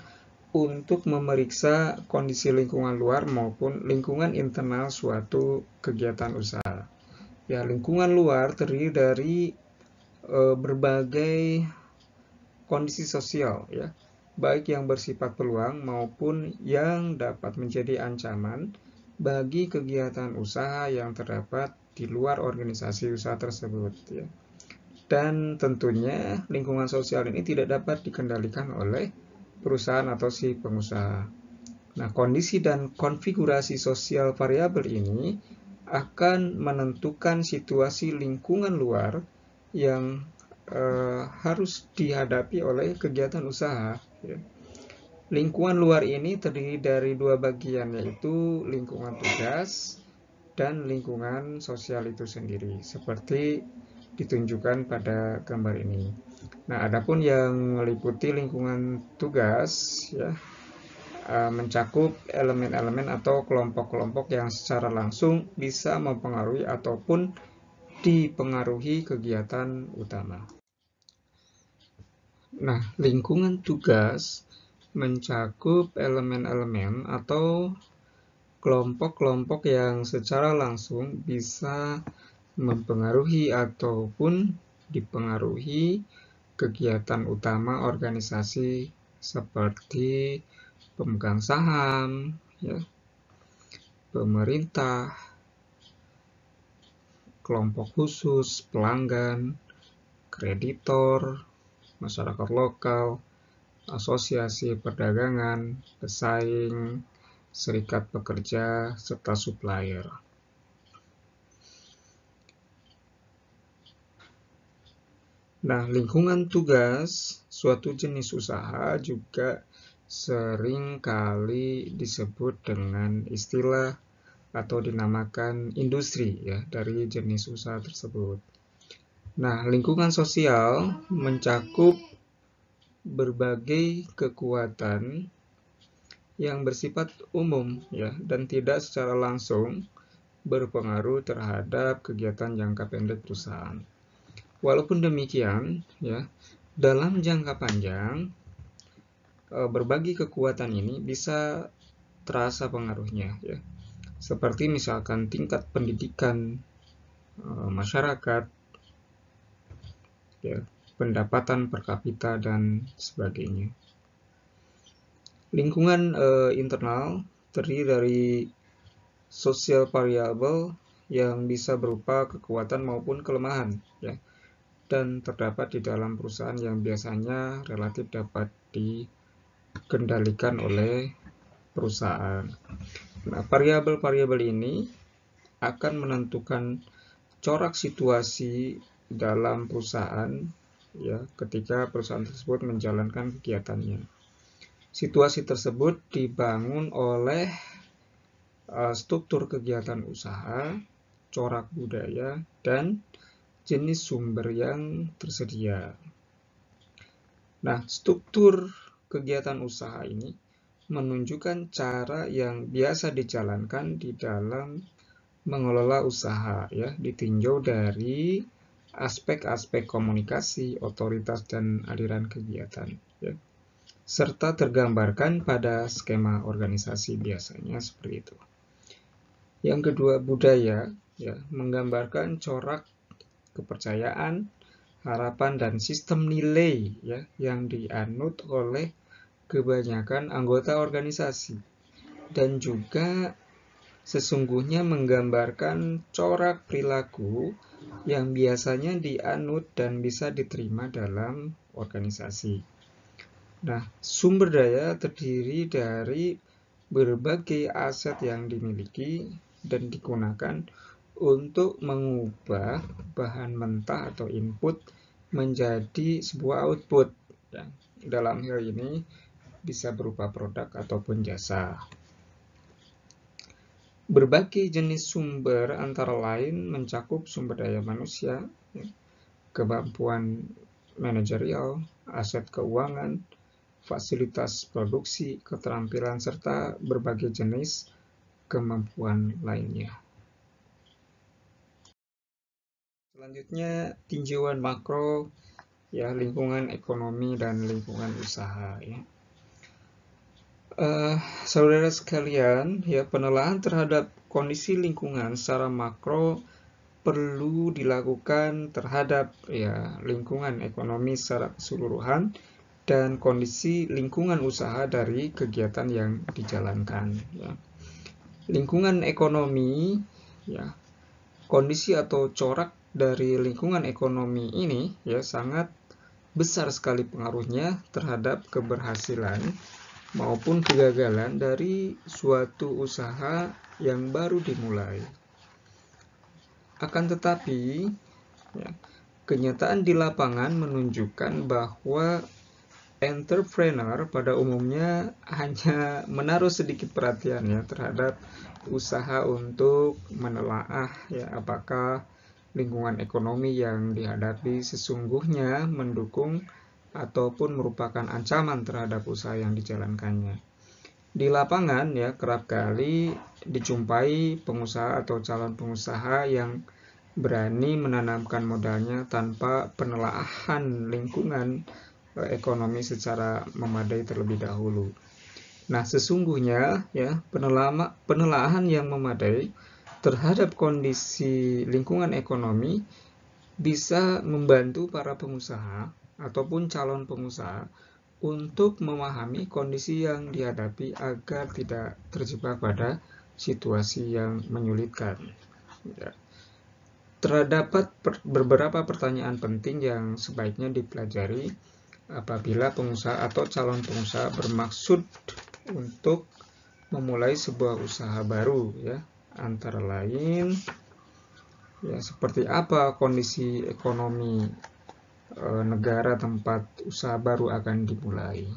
untuk memeriksa kondisi lingkungan luar maupun lingkungan internal suatu kegiatan usaha. Ya, lingkungan luar terdiri dari berbagai kondisi sosial, ya, baik yang bersifat peluang maupun yang dapat menjadi ancaman bagi kegiatan usaha yang terdapat di luar organisasi usaha tersebut, ya. Dan tentunya lingkungan sosial ini tidak dapat dikendalikan oleh perusahaan atau si pengusaha. Nah, kondisi dan konfigurasi sosial variabel ini akan menentukan situasi lingkungan luar yang harus dihadapi oleh kegiatan usaha, ya. Lingkungan luar ini terdiri dari 2 bagian, yaitu lingkungan tugas dan lingkungan sosial itu sendiri, seperti ditunjukkan pada gambar ini. Nah, adapun yang meliputi lingkungan tugas, ya, mencakup elemen-elemen atau kelompok-kelompok yang secara langsung bisa mempengaruhi ataupun dipengaruhi kegiatan utama. Nah, lingkungan tugas mencakup elemen-elemen atau kelompok-kelompok yang secara langsung bisa mempengaruhi ataupun dipengaruhi kegiatan utama organisasi seperti pemegang saham, ya, pemerintah, kelompok khusus, pelanggan, kreditor, masyarakat lokal, asosiasi perdagangan, pesaing, serikat pekerja, serta supplier. Nah, lingkungan tugas suatu jenis usaha juga sering kali disebut dengan istilah atau dinamakan industri, ya, dari jenis usaha tersebut. Nah, lingkungan sosial mencakup berbagai kekuatan yang bersifat umum, ya, dan tidak secara langsung berpengaruh terhadap kegiatan jangka pendek perusahaan. Walaupun demikian, ya, dalam jangka panjang berbagai kekuatan ini bisa terasa pengaruhnya, ya. Seperti misalkan tingkat pendidikan masyarakat, ya, pendapatan per kapita, dan sebagainya. Lingkungan internal terdiri dari social variable yang bisa berupa kekuatan maupun kelemahan, ya, dan terdapat di dalam perusahaan yang biasanya relatif dapat dikendalikan oleh perusahaan. Nah, variabel-variabel ini akan menentukan corak situasi dalam perusahaan ya ketika perusahaan tersebut menjalankan kegiatannya. Situasi tersebut dibangun oleh struktur kegiatan usaha, corak budaya, dan jenis sumber yang tersedia. Nah, struktur kegiatan usaha ini menunjukkan cara yang biasa dijalankan di dalam mengelola usaha ya, ditinjau dari aspek-aspek komunikasi, otoritas, dan aliran kegiatan ya, serta tergambarkan pada skema organisasi biasanya seperti itu. Yang kedua, budaya ya, menggambarkan corak kepercayaan, harapan, dan sistem nilai ya yang dianut oleh kebanyakan anggota organisasi, dan juga sesungguhnya menggambarkan corak perilaku yang biasanya dianut dan bisa diterima dalam organisasi. Nah, sumber daya terdiri dari berbagai aset yang dimiliki dan digunakan untuk mengubah bahan mentah atau input menjadi sebuah output. Ya, dalam hal ini bisa berupa produk ataupun jasa. Berbagai jenis sumber antara lain mencakup sumber daya manusia, kemampuan manajerial, aset keuangan, fasilitas produksi, keterampilan, serta berbagai jenis kemampuan lainnya. Selanjutnya, tinjauan makro, ya, lingkungan ekonomi dan lingkungan usaha. Ya. Saudara sekalian, ya, penelaahan terhadap kondisi lingkungan secara makro perlu dilakukan terhadap ya lingkungan ekonomi secara keseluruhan dan kondisi lingkungan usaha dari kegiatan yang dijalankan. Ya. Lingkungan ekonomi, ya, kondisi atau corak dari lingkungan ekonomi ini ya sangat besar sekali pengaruhnya terhadap keberhasilan maupun kegagalan dari suatu usaha yang baru dimulai. Akan tetapi, ya, kenyataan di lapangan menunjukkan bahwa entrepreneur pada umumnya hanya menaruh sedikit perhatian ya terhadap usaha untuk menelaah ya apakah lingkungan ekonomi yang dihadapi sesungguhnya mendukung ataupun merupakan ancaman terhadap usaha yang dijalankannya. Di lapangan ya kerap kali dijumpai pengusaha atau calon pengusaha yang berani menanamkan modalnya tanpa penelaahan lingkungan ekonomi secara memadai terlebih dahulu. Nah, sesungguhnya ya penelaahan yang memadai terhadap kondisi lingkungan ekonomi bisa membantu para pengusaha ataupun calon pengusaha untuk memahami kondisi yang dihadapi agar tidak terjebak pada situasi yang menyulitkan. Ya. Terdapat beberapa pertanyaan penting yang sebaiknya dipelajari apabila pengusaha atau calon pengusaha bermaksud untuk memulai sebuah usaha baru ya, antara lain ya seperti apa kondisi ekonomi negara tempat usaha baru akan dimulai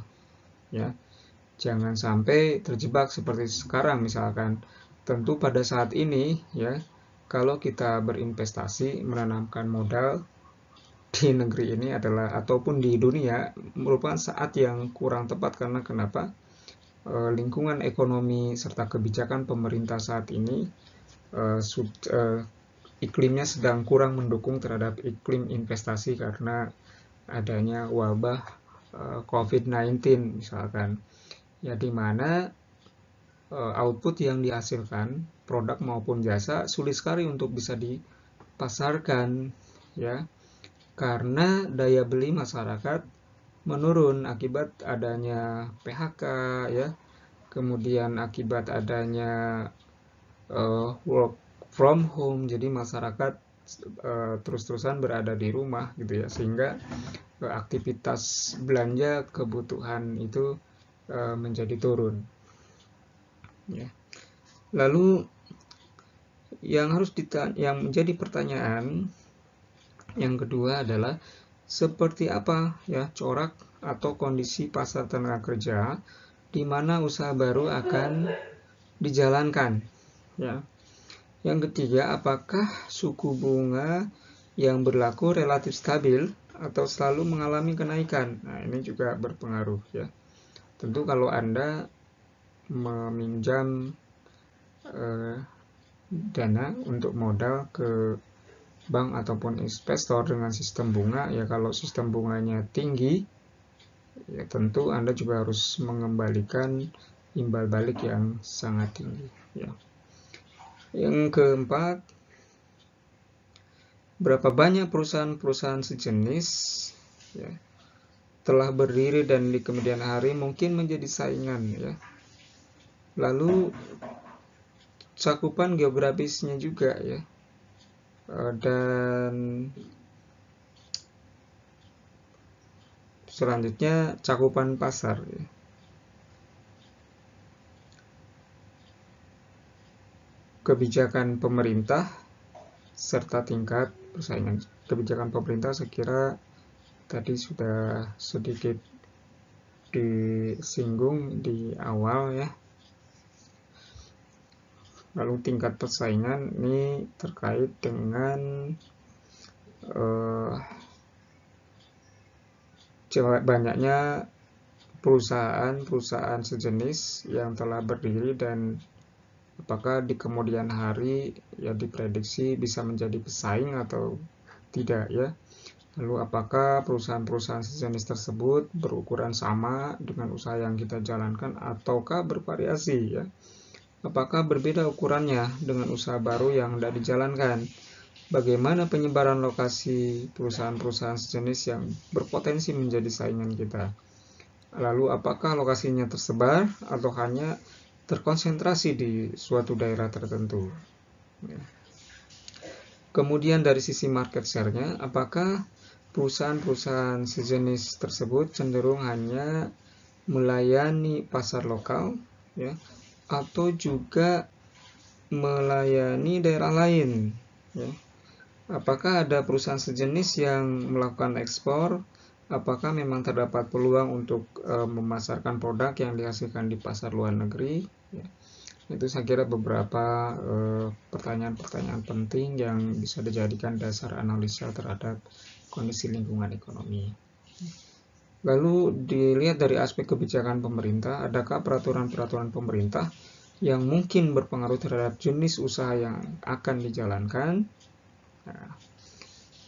ya. Jangan sampai terjebak seperti sekarang misalkan. Tentu pada saat ini ya kalau kita berinvestasi menanamkan modal di negeri ini adalah ataupun di dunia merupakan saat yang kurang tepat karena kenapa? Lingkungan ekonomi serta kebijakan pemerintah saat ini iklimnya sedang kurang mendukung terhadap iklim investasi karena adanya wabah COVID-19 misalkan. Ya di mana output yang dihasilkan produk maupun jasa sulit sekali untuk bisa dipasarkan ya karena daya beli masyarakat menurun akibat adanya PHK ya, kemudian akibat adanya work from home, jadi masyarakat terus-terusan berada di rumah gitu ya, sehingga aktivitas belanja kebutuhan itu menjadi turun. Ya. Lalu yang menjadi pertanyaan yang kedua adalah seperti apa ya corak atau kondisi pasar tenaga kerja di mana usaha baru akan dijalankan ya. Yang ketiga, apakah suku bunga yang berlaku relatif stabil atau selalu mengalami kenaikan? Nah, ini juga berpengaruh ya. Tentu kalau Anda meminjam dana untuk modal ke bank ataupun investor dengan sistem bunga, ya kalau sistem bunganya tinggi, ya tentu Anda juga harus mengembalikan imbal balik yang sangat tinggi. Ya. Yang keempat, berapa banyak perusahaan-perusahaan sejenis ya, telah berdiri dan di kemudian hari mungkin menjadi saingan ya. Lalu cakupan geografisnya juga ya. Dan selanjutnya cakupan pasar ya. Kebijakan pemerintah serta tingkat persaingan. Kebijakan pemerintah saya kira tadi sudah sedikit disinggung di awal ya. Lalu tingkat persaingan ini terkait dengan banyaknya perusahaan-perusahaan sejenis yang telah berdiri dan apakah di kemudian hari ya diprediksi bisa menjadi pesaing atau tidak ya. Lalu apakah perusahaan-perusahaan sejenis tersebut berukuran sama dengan usaha yang kita jalankan ataukah bervariasi ya. Apakah berbeda ukurannya dengan usaha baru yang tidak dijalankan? Bagaimana penyebaran lokasi perusahaan-perusahaan sejenis yang berpotensi menjadi saingan kita? Lalu apakah lokasinya tersebar atau hanya terkonsentrasi di suatu daerah tertentu? Kemudian dari sisi market share-nya, apakah perusahaan-perusahaan sejenis tersebut cenderung hanya melayani pasar lokal ya, atau juga melayani daerah lain ya. Apakah ada perusahaan sejenis yang melakukan ekspor? Apakah memang terdapat peluang untuk memasarkan produk yang dihasilkan di pasar luar negeri ya. Itu saya kira beberapa pertanyaan-pertanyaan penting yang bisa dijadikan dasar analisa terhadap kondisi lingkungan ekonomi. Lalu dilihat dari aspek kebijakan pemerintah, adakah peraturan-peraturan pemerintah yang mungkin berpengaruh terhadap jenis usaha yang akan dijalankan? Nah,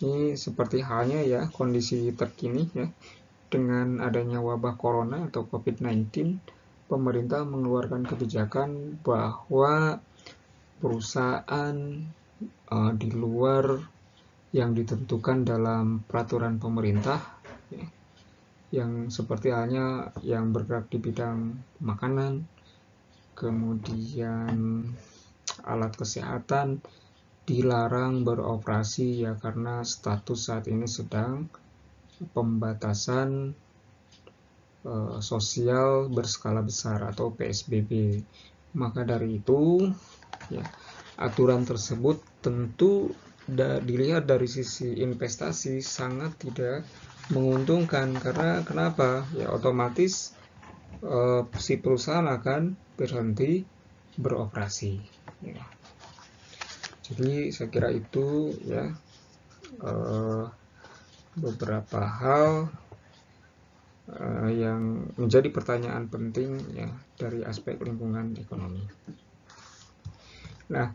ini seperti halnya ya kondisi terkini ya, dengan adanya wabah corona atau COVID-19, pemerintah mengeluarkan kebijakan bahwa perusahaan di luar yang ditentukan dalam peraturan pemerintah ya, yang seperti halnya yang bergerak di bidang makanan, kemudian alat kesehatan dilarang beroperasi ya karena status saat ini sedang pembatasan sosial berskala besar atau PSBB. Maka dari itu ya, aturan tersebut tentu dilihat dari sisi investasi sangat tidak menguntungkan karena kenapa? Ya otomatis si perusahaan akan berhenti beroperasi. Ya. Jadi saya kira itu ya beberapa hal yang menjadi pertanyaan penting ya dari aspek lingkungan ekonomi. Nah,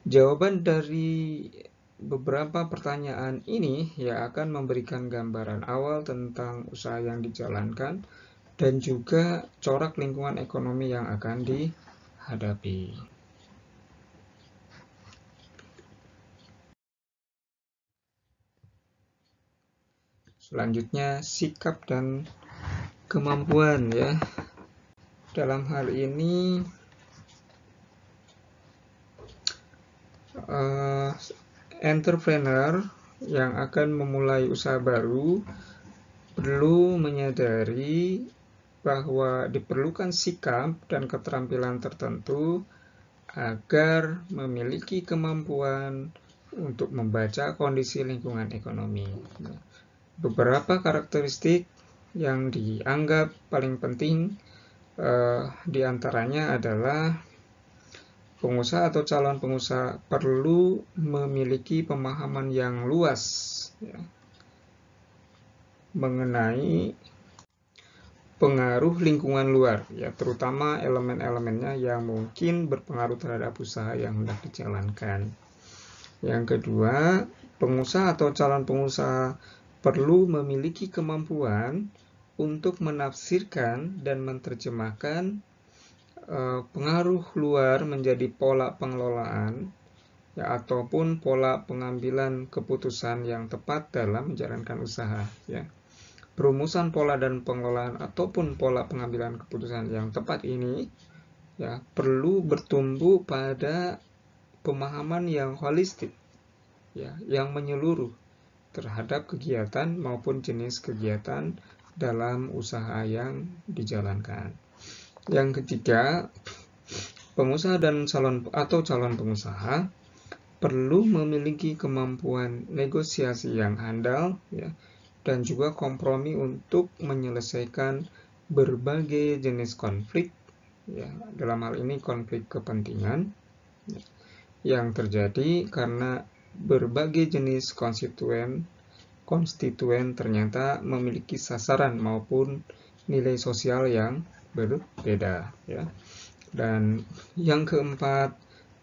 jawaban dari beberapa pertanyaan ini ya akan memberikan gambaran awal tentang usaha yang dijalankan dan juga corak lingkungan ekonomi yang akan dihadapi. Selanjutnya, sikap dan kemampuan ya. Dalam hal ini entrepreneur yang akan memulai usaha baru perlu menyadari bahwa diperlukan sikap dan keterampilan tertentu agar memiliki kemampuan untuk membaca kondisi lingkungan ekonomi. Beberapa karakteristik yang dianggap paling penting diantaranya adalah pengusaha atau calon pengusaha perlu memiliki pemahaman yang luas mengenai pengaruh lingkungan luar, terutama elemen-elemennya yang mungkin berpengaruh terhadap usaha yang hendak dijalankan. Yang kedua, pengusaha atau calon pengusaha perlu memiliki kemampuan untuk menafsirkan dan menerjemahkan pengaruh luar menjadi pola pengelolaan ataupun pola pengambilan keputusan yang tepat dalam menjalankan usaha. Perumusan pola dan pengelolaan ataupun pola pengambilan keputusan yang tepat ini perlu bertumbuh pada pemahaman yang holistik, yang menyeluruh terhadap kegiatan maupun jenis kegiatan dalam usaha yang dijalankan. Yang ketiga, pengusaha dan calon pengusaha perlu memiliki kemampuan negosiasi yang handal, dan juga kompromi untuk menyelesaikan berbagai jenis konflik, dalam hal ini konflik kepentingan yang terjadi karena berbagai jenis konstituen ternyata memiliki sasaran maupun nilai sosial yang berbeda. Dan yang keempat,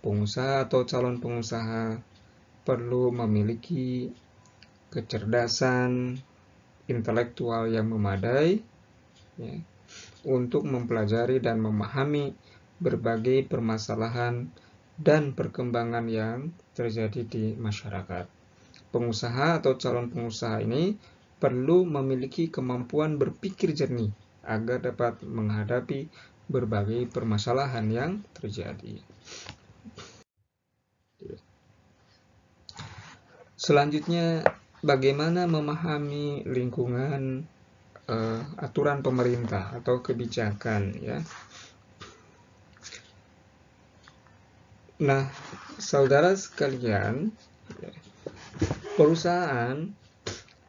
pengusaha atau calon pengusaha perlu memiliki kecerdasan intelektual yang memadai untuk mempelajari dan memahami berbagai permasalahan dan perkembangan yang terjadi di masyarakat. Pengusaha atau calon pengusaha ini perlu memiliki kemampuan berpikir jernih agar dapat menghadapi berbagai permasalahan yang terjadi. Selanjutnya, bagaimana memahami lingkungan aturan pemerintah atau kebijakan, Nah, saudara sekalian, perusahaan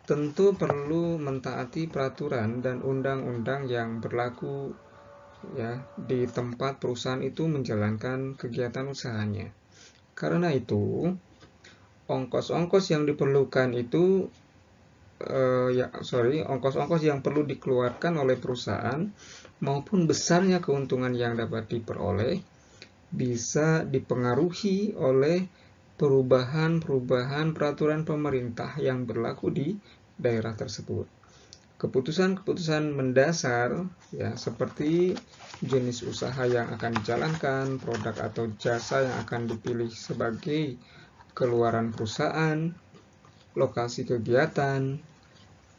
tentu perlu mentaati peraturan dan undang-undang yang berlaku di tempat perusahaan itu menjalankan kegiatan usahanya. Karena itu, ongkos-ongkos yang diperlukan itu ongkos-ongkos yang perlu dikeluarkan oleh perusahaan maupun besarnya keuntungan yang dapat diperoleh bisa dipengaruhi oleh perubahan-perubahan peraturan pemerintah yang berlaku di daerah tersebut. Keputusan-keputusan mendasar seperti jenis usaha yang akan dijalankan, produk atau jasa yang akan dipilih sebagai keluaran perusahaan, lokasi kegiatan,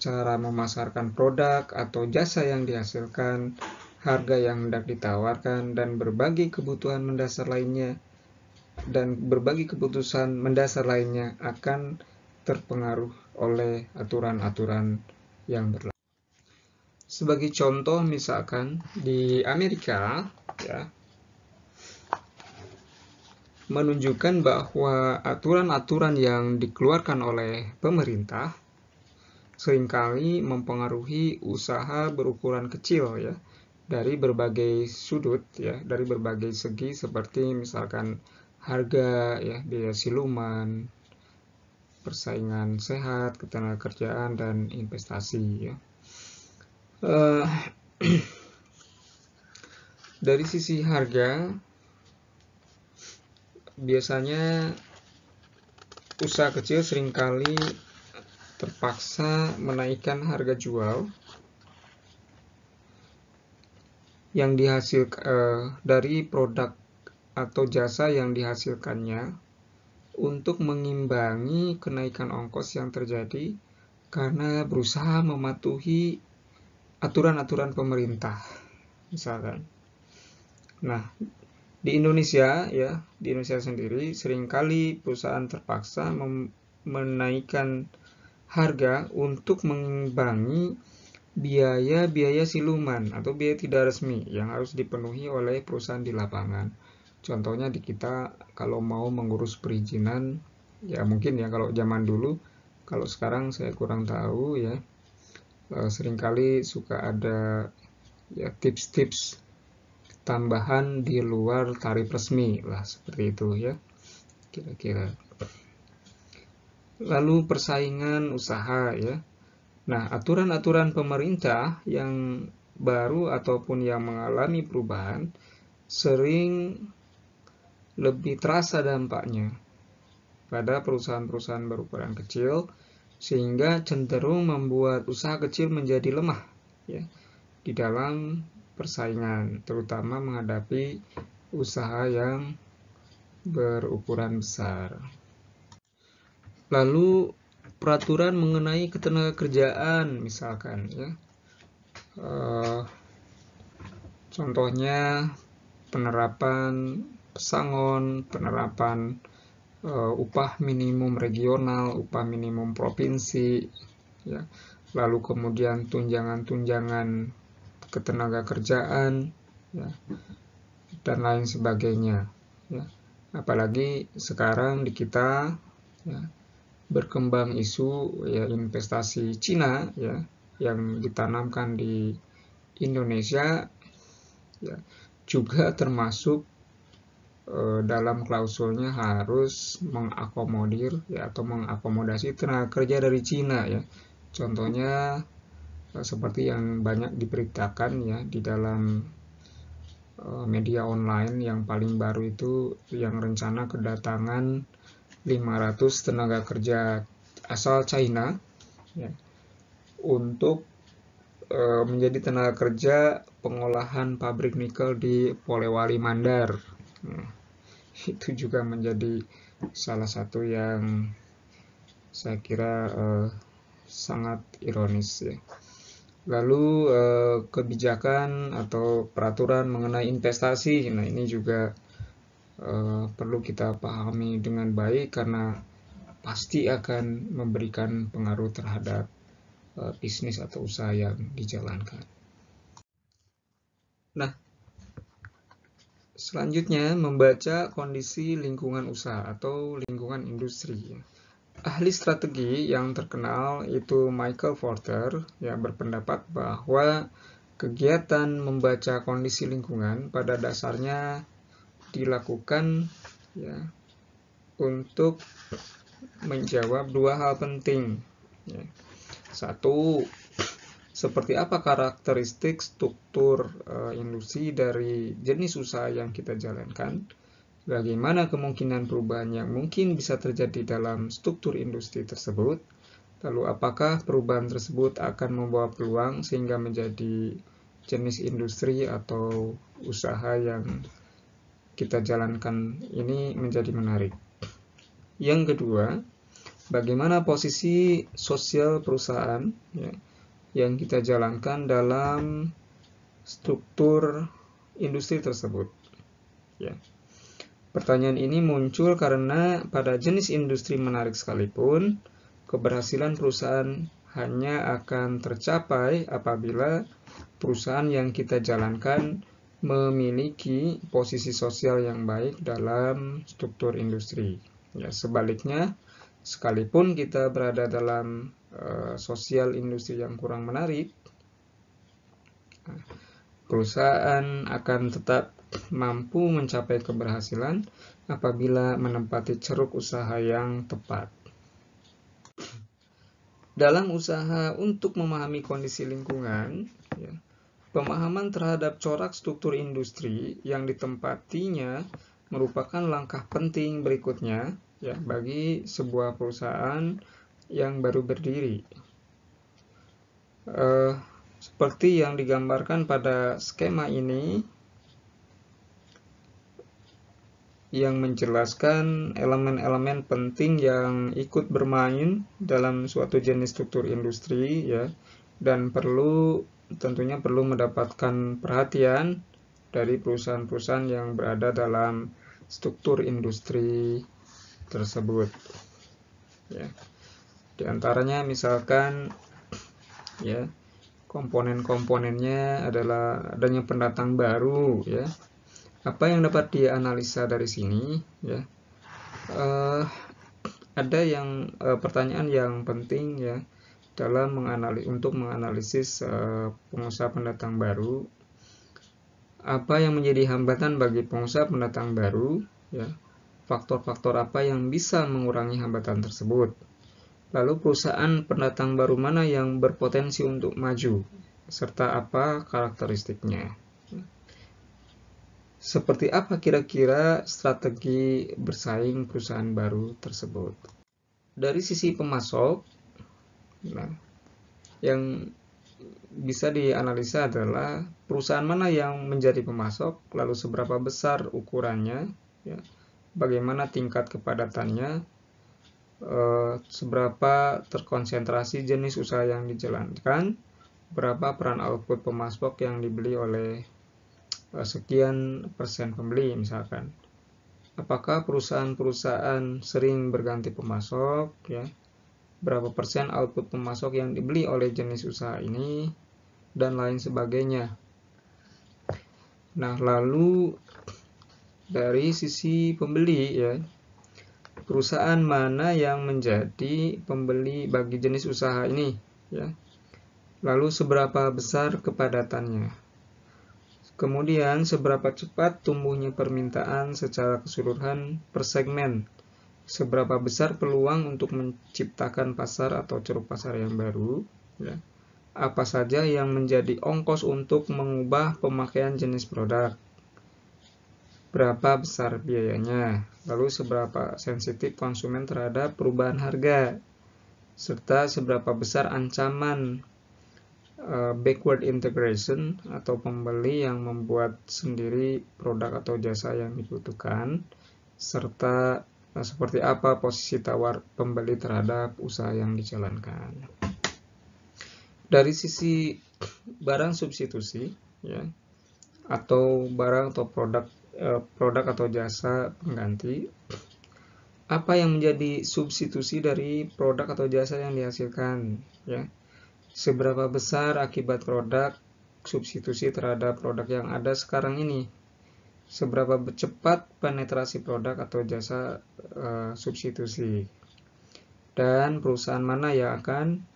cara memasarkan produk atau jasa yang dihasilkan, harga yang hendak ditawarkan, dan berbagai kebutuhan mendasar lainnya akan terpengaruh oleh aturan-aturan yang berlaku. Sebagai contoh, misalkan di Amerika menunjukkan bahwa aturan-aturan yang dikeluarkan oleh pemerintah seringkali mempengaruhi usaha berukuran kecil dari berbagai sudut, dari berbagai segi, seperti misalkan harga, biaya siluman, persaingan sehat, ketenagakerjaan, dan investasi. Dari sisi harga, biasanya usaha kecil seringkali terpaksa menaikkan harga jual yang dihasilkan dari produk atau jasa yang dihasilkannya untuk mengimbangi kenaikan ongkos yang terjadi karena berusaha mematuhi aturan-aturan pemerintah, misalkan. Nah, di Indonesia sendiri seringkali perusahaan terpaksa menaikkan harga untuk mengimbangi biaya-biaya siluman atau biaya tidak resmi yang harus dipenuhi oleh perusahaan di lapangan. Contohnya di kita kalau mau mengurus perizinan, ya mungkin ya kalau zaman dulu, kalau sekarang saya kurang tahu ya, seringkali suka ada ya tips-tips tambahan di luar tarif resmi lah, seperti itu ya kira-kira. Lalu persaingan usaha ya. Nah, aturan-aturan pemerintah yang baru ataupun yang mengalami perubahan sering lebih terasa dampaknya pada perusahaan-perusahaan berukuran kecil, sehingga cenderung membuat usaha kecil menjadi lemah ya, di dalam persaingan, terutama menghadapi usaha yang berukuran besar. Lalu peraturan mengenai ketenagakerjaan misalkan ya, contohnya penerapan pesangon, penerapan upah minimum regional, upah minimum provinsi, ya. Lalu kemudian tunjangan-tunjangan ketenagakerjaan, ya, dan lain sebagainya. Ya. Apalagi sekarang di kita ya, berkembang isu ya investasi Cina ya yang ditanamkan di Indonesia ya, juga termasuk dalam klausulnya harus mengakomodir ya atau mengakomodasi tenaga kerja dari Cina ya. Contohnya seperti yang banyak diberitakan ya di dalam media online yang paling baru itu, yang rencana kedatangan 500 tenaga kerja asal China ya, untuk menjadi tenaga kerja pengolahan pabrik nikel di Polewali Mandar. Itu juga menjadi salah satu yang saya kira sangat ironis ya. Lalu kebijakan atau peraturan mengenai investasi, nah ini juga perlu kita pahami dengan baik karena pasti akan memberikan pengaruh terhadap bisnis atau usaha yang dijalankan. Nah, selanjutnya membaca kondisi lingkungan usaha atau lingkungan industri. Ahli strategi yang terkenal itu Michael Porter ya berpendapat bahwa kegiatan membaca kondisi lingkungan pada dasarnya dilakukan ya untuk menjawab dua hal penting. Ya. Satu, seperti apa karakteristik struktur industri dari jenis usaha yang kita jalankan, bagaimana kemungkinan perubahan yang mungkin bisa terjadi dalam struktur industri tersebut, lalu apakah perubahan tersebut akan membawa peluang sehingga menjadi jenis industri atau usaha yang kita jalankan ini menjadi menarik. Yang kedua, bagaimana posisi sosial perusahaan ya, yang kita jalankan dalam struktur industri tersebut. Ya. Pertanyaan ini muncul karena pada jenis industri menarik sekalipun, keberhasilan perusahaan hanya akan tercapai apabila perusahaan yang kita jalankan memiliki posisi sosial yang baik dalam struktur industri. Ya, sebaliknya, sekalipun kita berada dalam sosial industri yang kurang menarik, perusahaan akan tetap mampu mencapai keberhasilan apabila menempati ceruk usaha yang tepat. Dalam usaha untuk memahami kondisi lingkungan, ya, pemahaman terhadap corak struktur industri yang ditempatinya merupakan langkah penting berikutnya ya bagi sebuah perusahaan yang baru berdiri. Seperti yang digambarkan pada skema ini, yang menjelaskan elemen-elemen penting yang ikut bermain dalam suatu jenis struktur industri ya, dan tentunya perlu mendapatkan perhatian dari perusahaan-perusahaan yang berada dalam struktur industri tersebut ya. Di antaranya misalkan ya, komponen-komponennya adalah adanya pendatang baru ya, Apa yang dapat dianalisa dari sini ya? Ada yang pertanyaan yang penting ya dalam untuk menganalisis pengusaha pendatang baru. Apa yang menjadi hambatan bagi pengusaha pendatang baru ya? Faktor-faktor apa yang bisa mengurangi hambatan tersebut? Lalu perusahaan pendatang baru mana yang berpotensi untuk maju, serta apa karakteristiknya? Seperti apa kira-kira strategi bersaing perusahaan baru tersebut? Dari sisi pemasok, nah, yang bisa dianalisa adalah perusahaan mana yang menjadi pemasok, lalu seberapa besar ukurannya, ya, bagaimana tingkat kepadatannya, seberapa terkonsentrasi jenis usaha yang dijalankan, berapa peran output pemasok yang dibeli oleh sekian persen pembeli misalkan. Apakah perusahaan-perusahaan sering berganti pemasok ya? Berapa persen output pemasok yang dibeli oleh jenis usaha ini dan lain sebagainya. Nah, lalu dari sisi pembeli ya, perusahaan mana yang menjadi pembeli bagi jenis usaha ini ya. Lalu seberapa besar kepadatannya. Kemudian seberapa cepat tumbuhnya permintaan secara keseluruhan per segmen. Seberapa besar peluang untuk menciptakan pasar atau ceruk pasar yang baru ya. Apa saja yang menjadi ongkos untuk mengubah pemakaian jenis produk. Berapa besar biayanya, lalu seberapa sensitif konsumen terhadap perubahan harga, serta seberapa besar ancaman backward integration atau pembeli yang membuat sendiri produk atau jasa yang dibutuhkan, serta seperti apa posisi tawar pembeli terhadap usaha yang dijalankan. Dari sisi barang substitusi ya, atau barang atau produk atau jasa pengganti, apa yang menjadi substitusi dari produk atau jasa yang dihasilkan ya? Seberapa besar akibat produk substitusi terhadap produk yang ada sekarang ini? Seberapa cepat penetrasi produk atau jasa substitusi? Dan perusahaan mana yang akan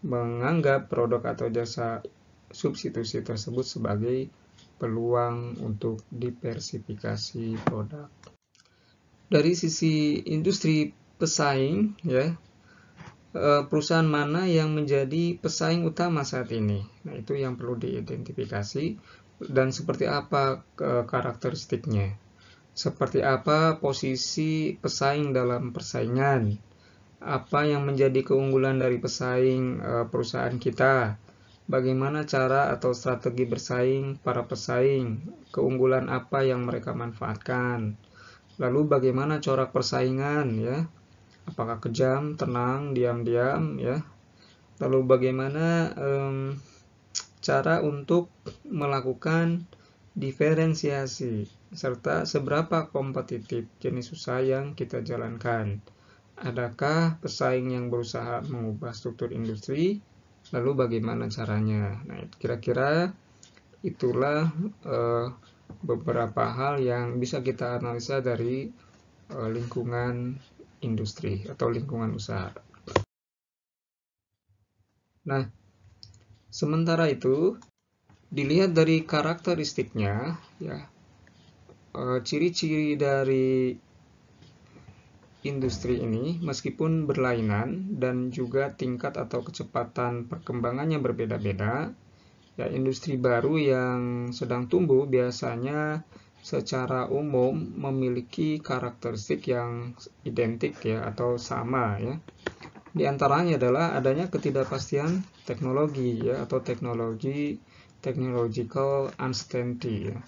menganggap produk atau jasa substitusi tersebut sebagai peluang untuk diversifikasi produk. Dari sisi industri pesaing ya, perusahaan mana yang menjadi pesaing utama saat ini. Nah, itu yang perlu diidentifikasi dan seperti apa karakteristiknya. Seperti apa posisi pesaing dalam persaingan. Apa yang menjadi keunggulan dari pesaing perusahaan kita. Bagaimana cara atau strategi bersaing para pesaing, keunggulan apa yang mereka manfaatkan. Lalu bagaimana corak persaingan ya? Apakah kejam, tenang, diam-diam ya? Lalu bagaimana cara untuk melakukan diferensiasi serta seberapa kompetitif jenis usaha yang kita jalankan. Adakah pesaing yang berusaha mengubah struktur industri? Lalu bagaimana caranya? Nah, kira-kira itulah beberapa hal yang bisa kita analisa dari lingkungan industri atau lingkungan usaha. Nah, sementara itu dilihat dari karakteristiknya ya, ciri-ciri dari industri ini meskipun berlainan dan juga tingkat atau kecepatan perkembangannya berbeda-beda ya, industri baru yang sedang tumbuh biasanya secara umum memiliki karakteristik yang identik ya atau sama ya. Di antaranya adalah adanya ketidakpastian teknologi ya atau technological uncertainty ya.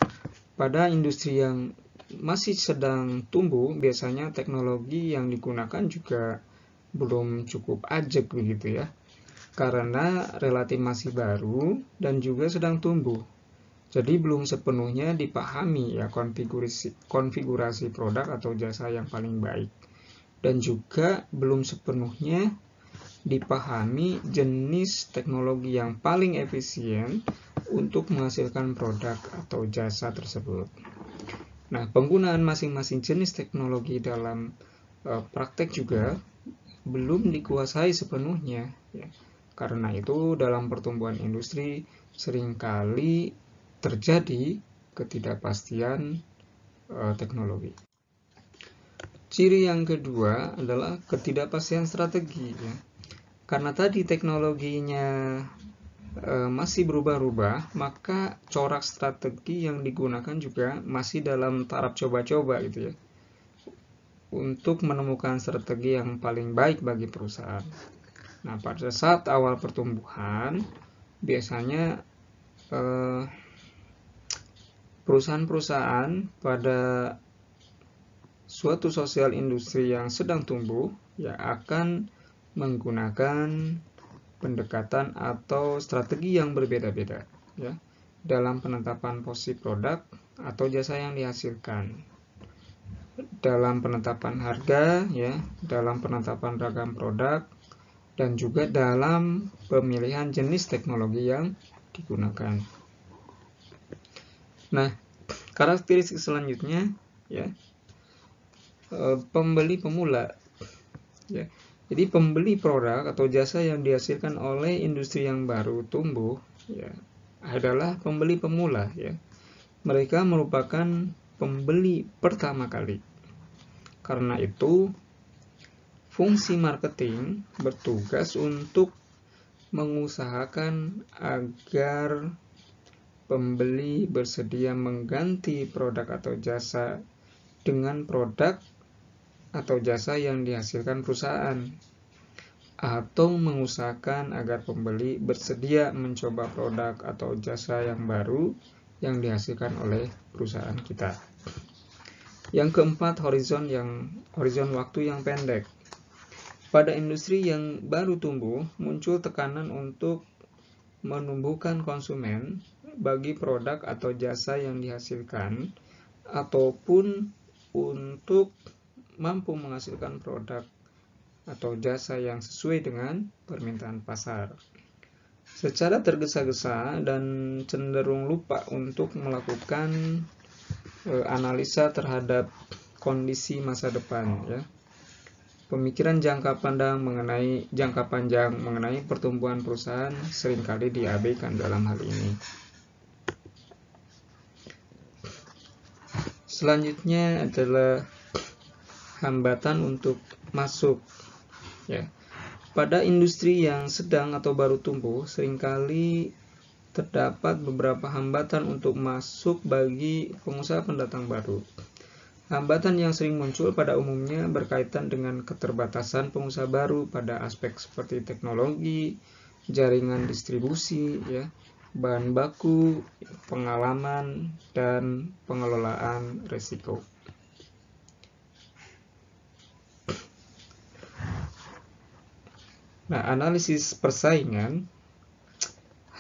Pada industri yang masih sedang tumbuh, biasanya teknologi yang digunakan juga belum cukup ajak begitu ya, karena relatif masih baru dan juga sedang tumbuh. Jadi belum sepenuhnya dipahami ya konfigurasi produk atau jasa yang paling baik. Dan juga belum sepenuhnya dipahami jenis teknologi yang paling efisien untuk menghasilkan produk atau jasa tersebut. Nah, penggunaan masing-masing jenis teknologi dalam praktek juga belum dikuasai sepenuhnya, ya. Karena itu dalam pertumbuhan industri seringkali terjadi ketidakpastian teknologi. Ciri yang kedua adalah ketidakpastian strategi, ya. Karena tadi teknologinya masih berubah-ubah, maka corak strategi yang digunakan juga masih dalam taraf coba-coba gitu ya, untuk menemukan strategi yang paling baik bagi perusahaan. Nah, pada saat awal pertumbuhan, biasanya perusahaan-perusahaan pada suatu sosial industri yang sedang tumbuh ya akan menggunakan pendekatan atau strategi yang berbeda-beda ya dalam penetapan posisi produk atau jasa yang dihasilkan, dalam penetapan harga ya, dalam penetapan ragam produk, dan juga dalam pemilihan jenis teknologi yang digunakan. Nah, karakteristik selanjutnya ya, pembeli pemula ya. Jadi pembeli produk atau jasa yang dihasilkan oleh industri yang baru tumbuh ya adalah pembeli pemula ya. Mereka merupakan pembeli pertama kali. Karena itu fungsi marketing bertugas untuk mengusahakan agar pembeli bersedia mengganti produk atau jasa dengan produk atau jasa yang dihasilkan perusahaan, atau mengusahakan agar pembeli bersedia mencoba produk atau jasa yang baru yang dihasilkan oleh perusahaan kita. Yang keempat, horizon waktu yang pendek. Pada industri yang baru tumbuh, muncul tekanan untuk menumbuhkan konsumen bagi produk atau jasa yang dihasilkan, ataupun untuk mampu menghasilkan produk atau jasa yang sesuai dengan permintaan pasar. Secara tergesa-gesa dan cenderung lupa untuk melakukan analisa terhadap kondisi masa depan ya. Pemikiran jangka panjang mengenai pertumbuhan perusahaan seringkali diabaikan dalam hal ini. Selanjutnya adalah hambatan untuk masuk ya. Pada industri yang sedang atau baru tumbuh, seringkali terdapat beberapa hambatan untuk masuk bagi pengusaha pendatang baru. Hambatan yang sering muncul pada umumnya berkaitan dengan keterbatasan pengusaha baru pada aspek seperti teknologi, jaringan distribusi, ya, bahan baku, pengalaman, dan pengelolaan risiko. Nah, analisis persaingan,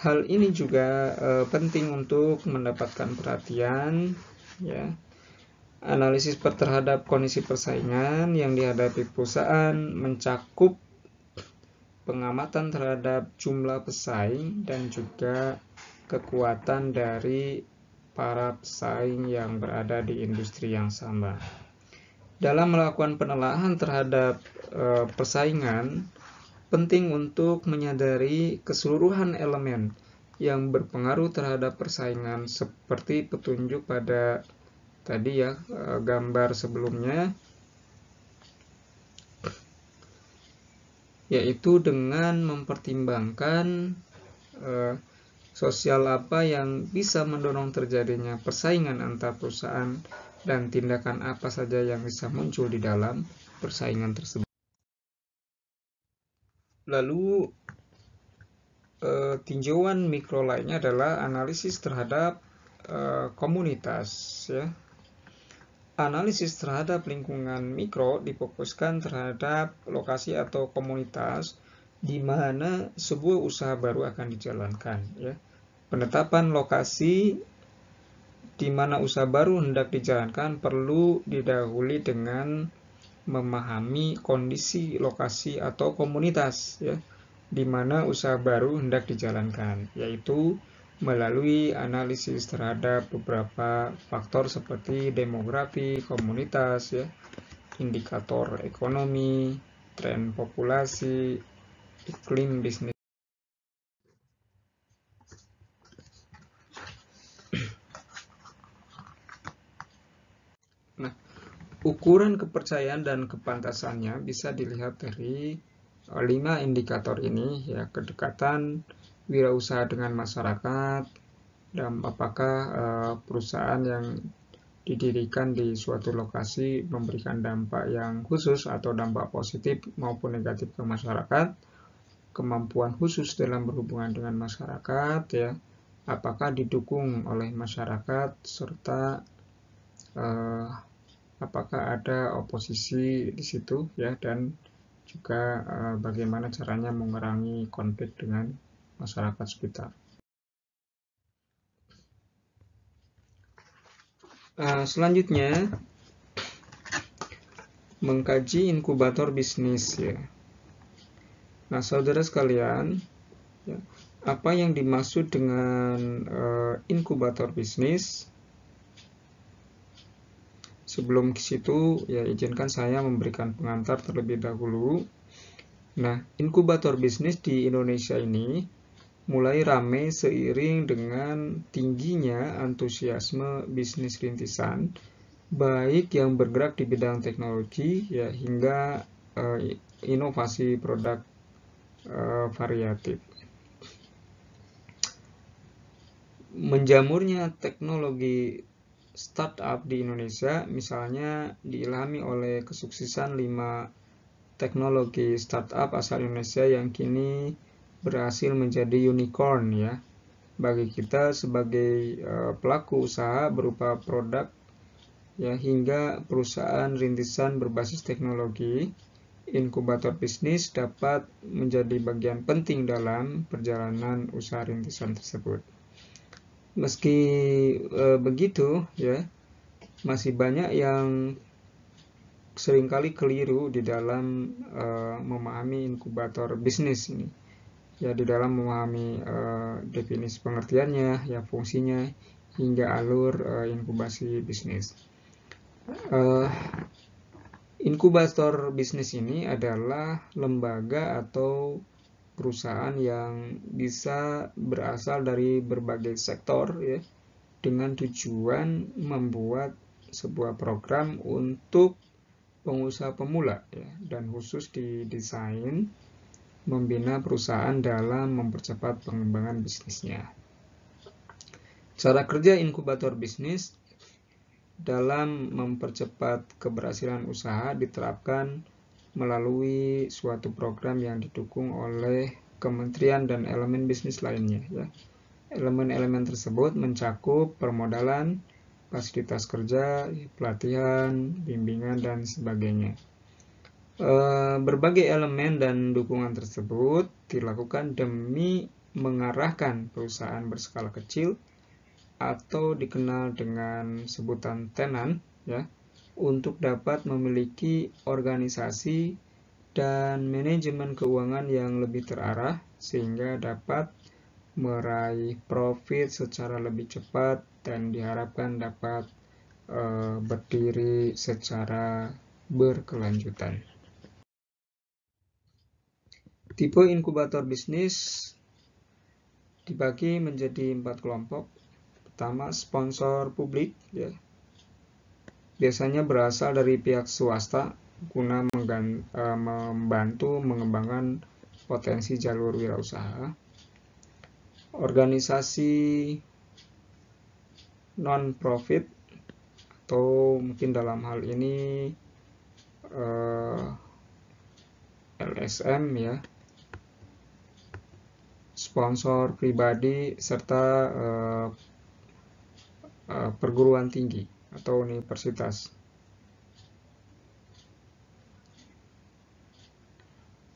hal ini juga penting untuk mendapatkan perhatian, ya. Analisis terhadap kondisi persaingan yang dihadapi perusahaan mencakup pengamatan terhadap jumlah pesaing dan juga kekuatan dari para pesaing yang berada di industri yang sama. Dalam melakukan penelaahan terhadap persaingan, penting untuk menyadari keseluruhan elemen yang berpengaruh terhadap persaingan seperti petunjuk pada tadi ya gambar sebelumnya, yaitu dengan mempertimbangkan sosial apa yang bisa mendorong terjadinya persaingan antar perusahaan dan tindakan apa saja yang bisa muncul di dalam persaingan tersebut. Lalu tinjauan mikro lainnya adalah analisis terhadap komunitas ya. Analisis terhadap lingkungan mikro difokuskan terhadap lokasi atau komunitas di mana sebuah usaha baru akan dijalankan ya. Penetapan lokasi di mana usaha baru hendak dijalankan perlu didahului dengan memahami kondisi lokasi atau komunitas ya, di mana usaha baru hendak dijalankan, yaitu melalui analisis terhadap beberapa faktor seperti demografi, komunitas, ya, indikator ekonomi, tren populasi, iklim bisnis. Nah, ukuran kepercayaan dan kepantasannya bisa dilihat dari 5 indikator ini, ya, kedekatan wirausaha dengan masyarakat, dan apakah perusahaan yang didirikan di suatu lokasi memberikan dampak yang khusus atau dampak positif maupun negatif ke masyarakat, kemampuan khusus dalam berhubungan dengan masyarakat, ya, apakah didukung oleh masyarakat, serta apakah ada oposisi di situ, ya, dan juga bagaimana caranya mengurangi konflik dengan masyarakat sekitar. Selanjutnya, mengkaji inkubator bisnis, ya. Nah, saudara sekalian, ya, apa yang dimaksud dengan inkubator bisnis? Sebelum ke situ, ya, izinkan saya memberikan pengantar terlebih dahulu. Nah, inkubator bisnis di Indonesia ini mulai ramai seiring dengan tingginya antusiasme bisnis rintisan, baik yang bergerak di bidang teknologi, ya, hingga inovasi produk variatif. Menjamurnya teknologi startup di Indonesia misalnya diilhami oleh kesuksesan 5 teknologi startup asal Indonesia yang kini berhasil menjadi unicorn, ya, bagi kita sebagai pelaku usaha berupa produk, ya, hingga perusahaan rintisan berbasis teknologi. Inkubator bisnis dapat menjadi bagian penting dalam perjalanan usaha rintisan tersebut. Meski begitu, ya, masih banyak yang seringkali keliru di dalam memahami inkubator bisnis ini, ya, di dalam memahami definisi pengertiannya, ya, fungsinya, hingga alur inkubasi bisnis. Inkubator bisnis ini adalah lembaga atau perusahaan yang bisa berasal dari berbagai sektor, ya, dengan tujuan membuat sebuah program untuk pengusaha pemula, ya, dan khusus didesain membina perusahaan dalam mempercepat pengembangan bisnisnya. Cara kerja inkubator bisnis dalam mempercepat keberhasilan usaha diterapkan melalui suatu program yang didukung oleh kementerian dan elemen bisnis lainnya, ya. Elemen-elemen tersebut mencakup permodalan, fasilitas kerja, pelatihan, bimbingan, dan sebagainya. Berbagai elemen dan dukungan tersebut dilakukan demi mengarahkan perusahaan berskala kecil atau dikenal dengan sebutan tenan, ya, untuk dapat memiliki organisasi dan manajemen keuangan yang lebih terarah sehingga dapat meraih profit secara lebih cepat dan diharapkan dapat berdiri secara berkelanjutan. Tipe inkubator bisnis dibagi menjadi 4 kelompok. Pertama, sponsor publik, ya, biasanya berasal dari pihak swasta guna membantu mengembangkan potensi jalur wirausaha. Organisasi non-profit atau mungkin dalam hal ini LSM, ya, sponsor pribadi, serta perguruan tinggi atau universitas.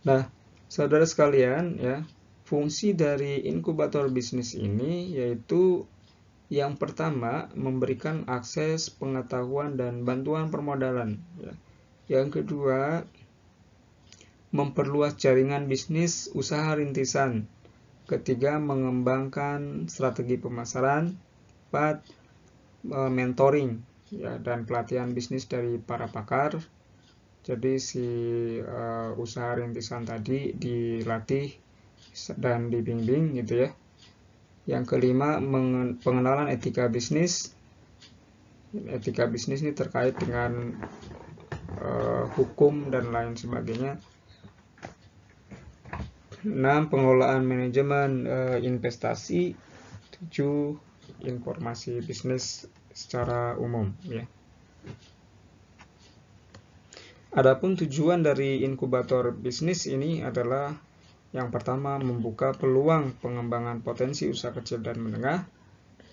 Nah, saudara sekalian, ya, fungsi dari inkubator bisnis ini yaitu yang pertama, memberikan akses pengetahuan dan bantuan permodalan, ya. Yang kedua, memperluas jaringan bisnis usaha rintisan Ketiga, mengembangkan strategi pemasaran. 4, mentoring ya, dan pelatihan bisnis dari para pakar. Jadi si usaha rintisan tadi dilatih dan dibimbing gitu ya. Yang kelima, pengenalan etika bisnis. Etika bisnis ini terkait dengan hukum dan lain sebagainya. 6, pengelolaan manajemen investasi. 7, informasi bisnis secara umum ya. Adapun tujuan dari inkubator bisnis ini adalah yang pertama, membuka peluang pengembangan potensi usaha kecil dan menengah.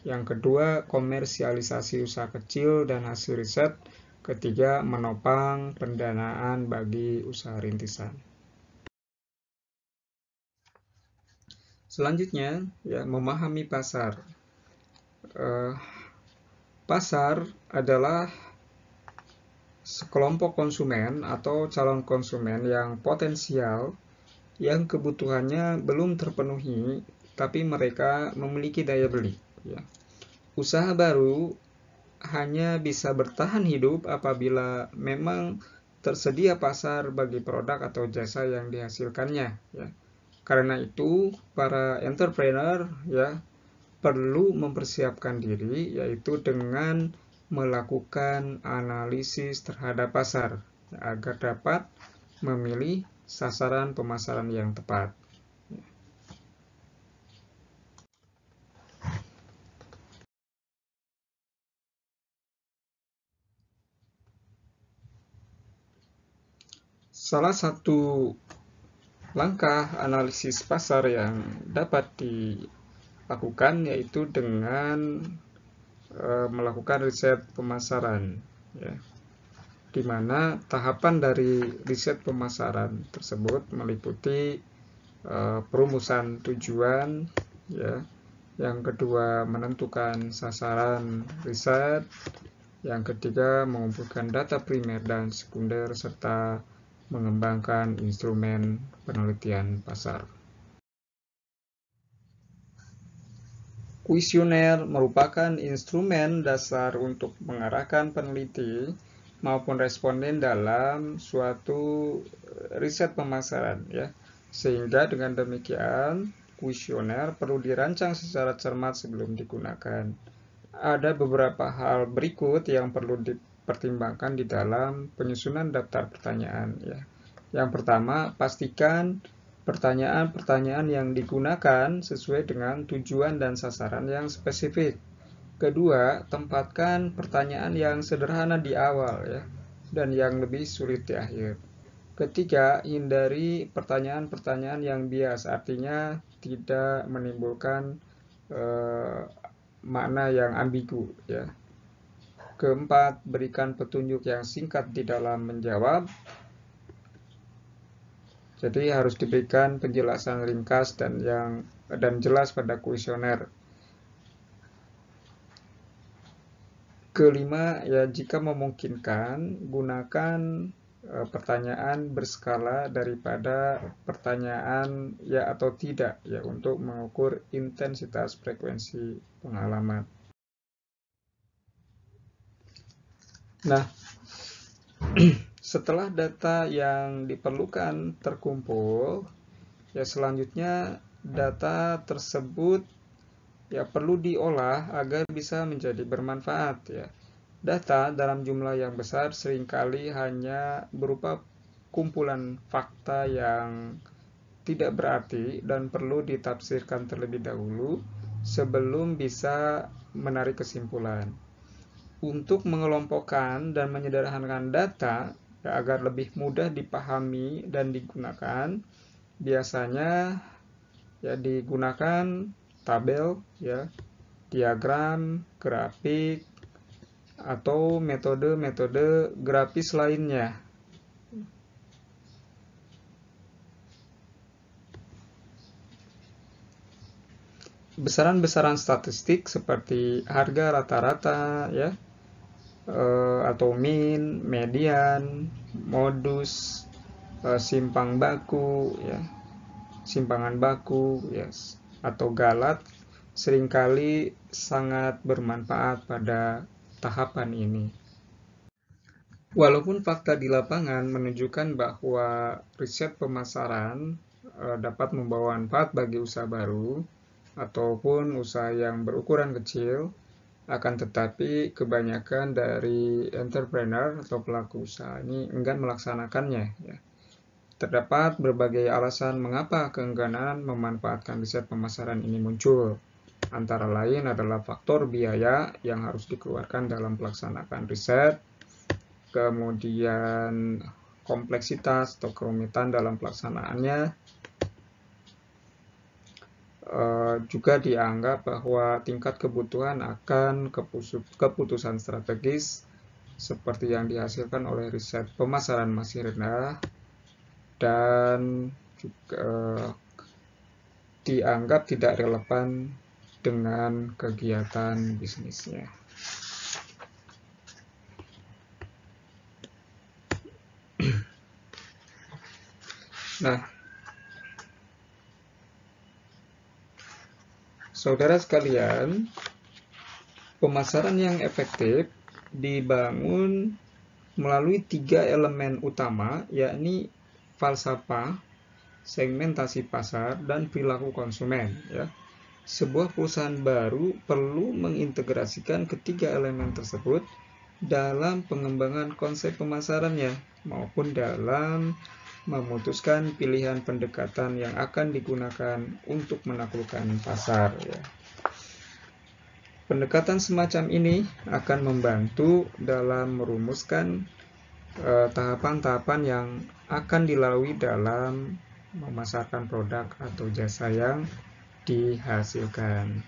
Yang kedua, komersialisasi usaha kecil dan hasil riset. Ketiga, menopang pendanaan bagi usaha rintisan. Selanjutnya, ya, memahami pasar. Pasar adalah sekelompok konsumen atau calon konsumen yang potensial yang kebutuhannya belum terpenuhi, tapi mereka memiliki daya beli. Ya. Usaha baru hanya bisa bertahan hidup apabila memang tersedia pasar bagi produk atau jasa yang dihasilkannya. Ya. Karena itu, para entrepreneur ya perlu mempersiapkan diri, yaitu dengan melakukan analisis terhadap pasar agar dapat memilih sasaran pemasaran yang tepat. Salah satu langkah analisis pasar yang dapat dilakukan yaitu dengan melakukan riset pemasaran, ya, di mana tahapan dari riset pemasaran tersebut meliputi perumusan tujuan, ya. Yang kedua, menentukan sasaran riset. Yang ketiga, mengumpulkan data primer dan sekunder serta mengembangkan instrumen penelitian pasar. Kuesioner merupakan instrumen dasar untuk mengarahkan peneliti maupun responden dalam suatu riset pemasaran, ya. Sehingga dengan demikian, kuesioner perlu dirancang secara cermat sebelum digunakan. Ada beberapa hal berikut yang perlu dipertimbangkan di dalam penyusunan daftar pertanyaan, ya. Yang pertama, pastikan pertanyaan-pertanyaan yang digunakan sesuai dengan tujuan dan sasaran yang spesifik. Kedua, tempatkan pertanyaan yang sederhana di awal, ya, dan yang lebih sulit di akhir. Ketiga, hindari pertanyaan-pertanyaan yang bias, artinya tidak menimbulkan makna yang ambigu, ya. Keempat, berikan petunjuk yang singkat di dalam menjawab. Jadi harus diberikan penjelasan ringkas dan jelas pada kuesioner. Kelima, ya, jika memungkinkan, gunakan pertanyaan berskala daripada pertanyaan ya atau tidak, ya, untuk mengukur intensitas frekuensi pengalaman. Nah, setelah data yang diperlukan terkumpul, ya, selanjutnya data tersebut ya perlu diolah agar bisa menjadi bermanfaat, ya. Data dalam jumlah yang besar seringkali hanya berupa kumpulan fakta yang tidak berarti dan perlu ditafsirkan terlebih dahulu sebelum bisa menarik kesimpulan. Untuk mengelompokkan dan menyederhanakan data ya, agar lebih mudah dipahami dan digunakan, biasanya ya digunakan tabel, ya, diagram, grafik, atau metode-metode grafis lainnya. Besaran-besaran statistik seperti harga rata-rata, ya, atau mean, median, modus, simpang baku, ya, simpangan baku, ya, atau galat seringkali sangat bermanfaat pada tahapan ini. Walaupun fakta di lapangan menunjukkan bahwa riset pemasaran dapat membawa manfaat bagi usaha baru ataupun usaha yang berukuran kecil, akan tetapi kebanyakan dari entrepreneur atau pelaku usaha ini enggan melaksanakannya. Ya. Terdapat berbagai alasan mengapa keengganan memanfaatkan riset pemasaran ini muncul. Antara lain adalah faktor biaya yang harus dikeluarkan dalam pelaksanaan riset, kemudian kompleksitas atau kerumitan dalam pelaksanaannya, juga dianggap bahwa tingkat kebutuhan akan keputusan strategis seperti yang dihasilkan oleh riset pemasaran masih rendah, dan juga dianggap tidak relevan dengan kegiatan bisnisnya. Nah, saudara sekalian, pemasaran yang efektif dibangun melalui 3 elemen utama, yakni falsafah, segmentasi pasar, dan perilaku konsumen. Ya. Sebuah perusahaan baru perlu mengintegrasikan ketiga elemen tersebut dalam pengembangan konsep pemasarannya maupun dalam memutuskan pilihan pendekatan yang akan digunakan untuk menaklukkan pasar. Ya. Pendekatan semacam ini akan membantu dalam merumuskan tahapan-tahapan yang akan dilalui dalam memasarkan produk atau jasa yang dihasilkan.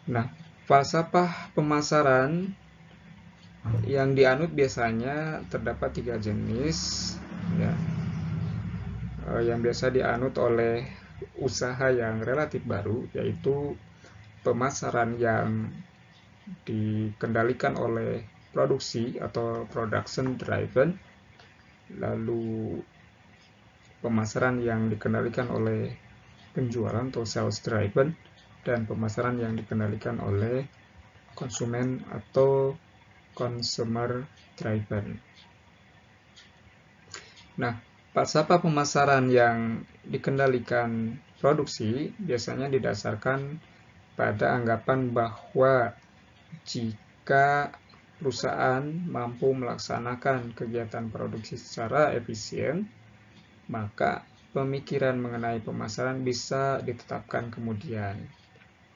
Nah, falsafah pemasaran yang dianut biasanya terdapat 3 jenis, ya, yang biasa dianut oleh usaha yang relatif baru, yaitu pemasaran yang dikendalikan oleh produksi atau production driven, lalu pemasaran yang dikendalikan oleh penjualan atau sales driven, dan pemasaran yang dikendalikan oleh konsumen atau consumer driven. Nah, falsafah pemasaran yang dikendalikan produksi biasanya didasarkan pada anggapan bahwa jika perusahaan mampu melaksanakan kegiatan produksi secara efisien, maka pemikiran mengenai pemasaran bisa ditetapkan kemudian.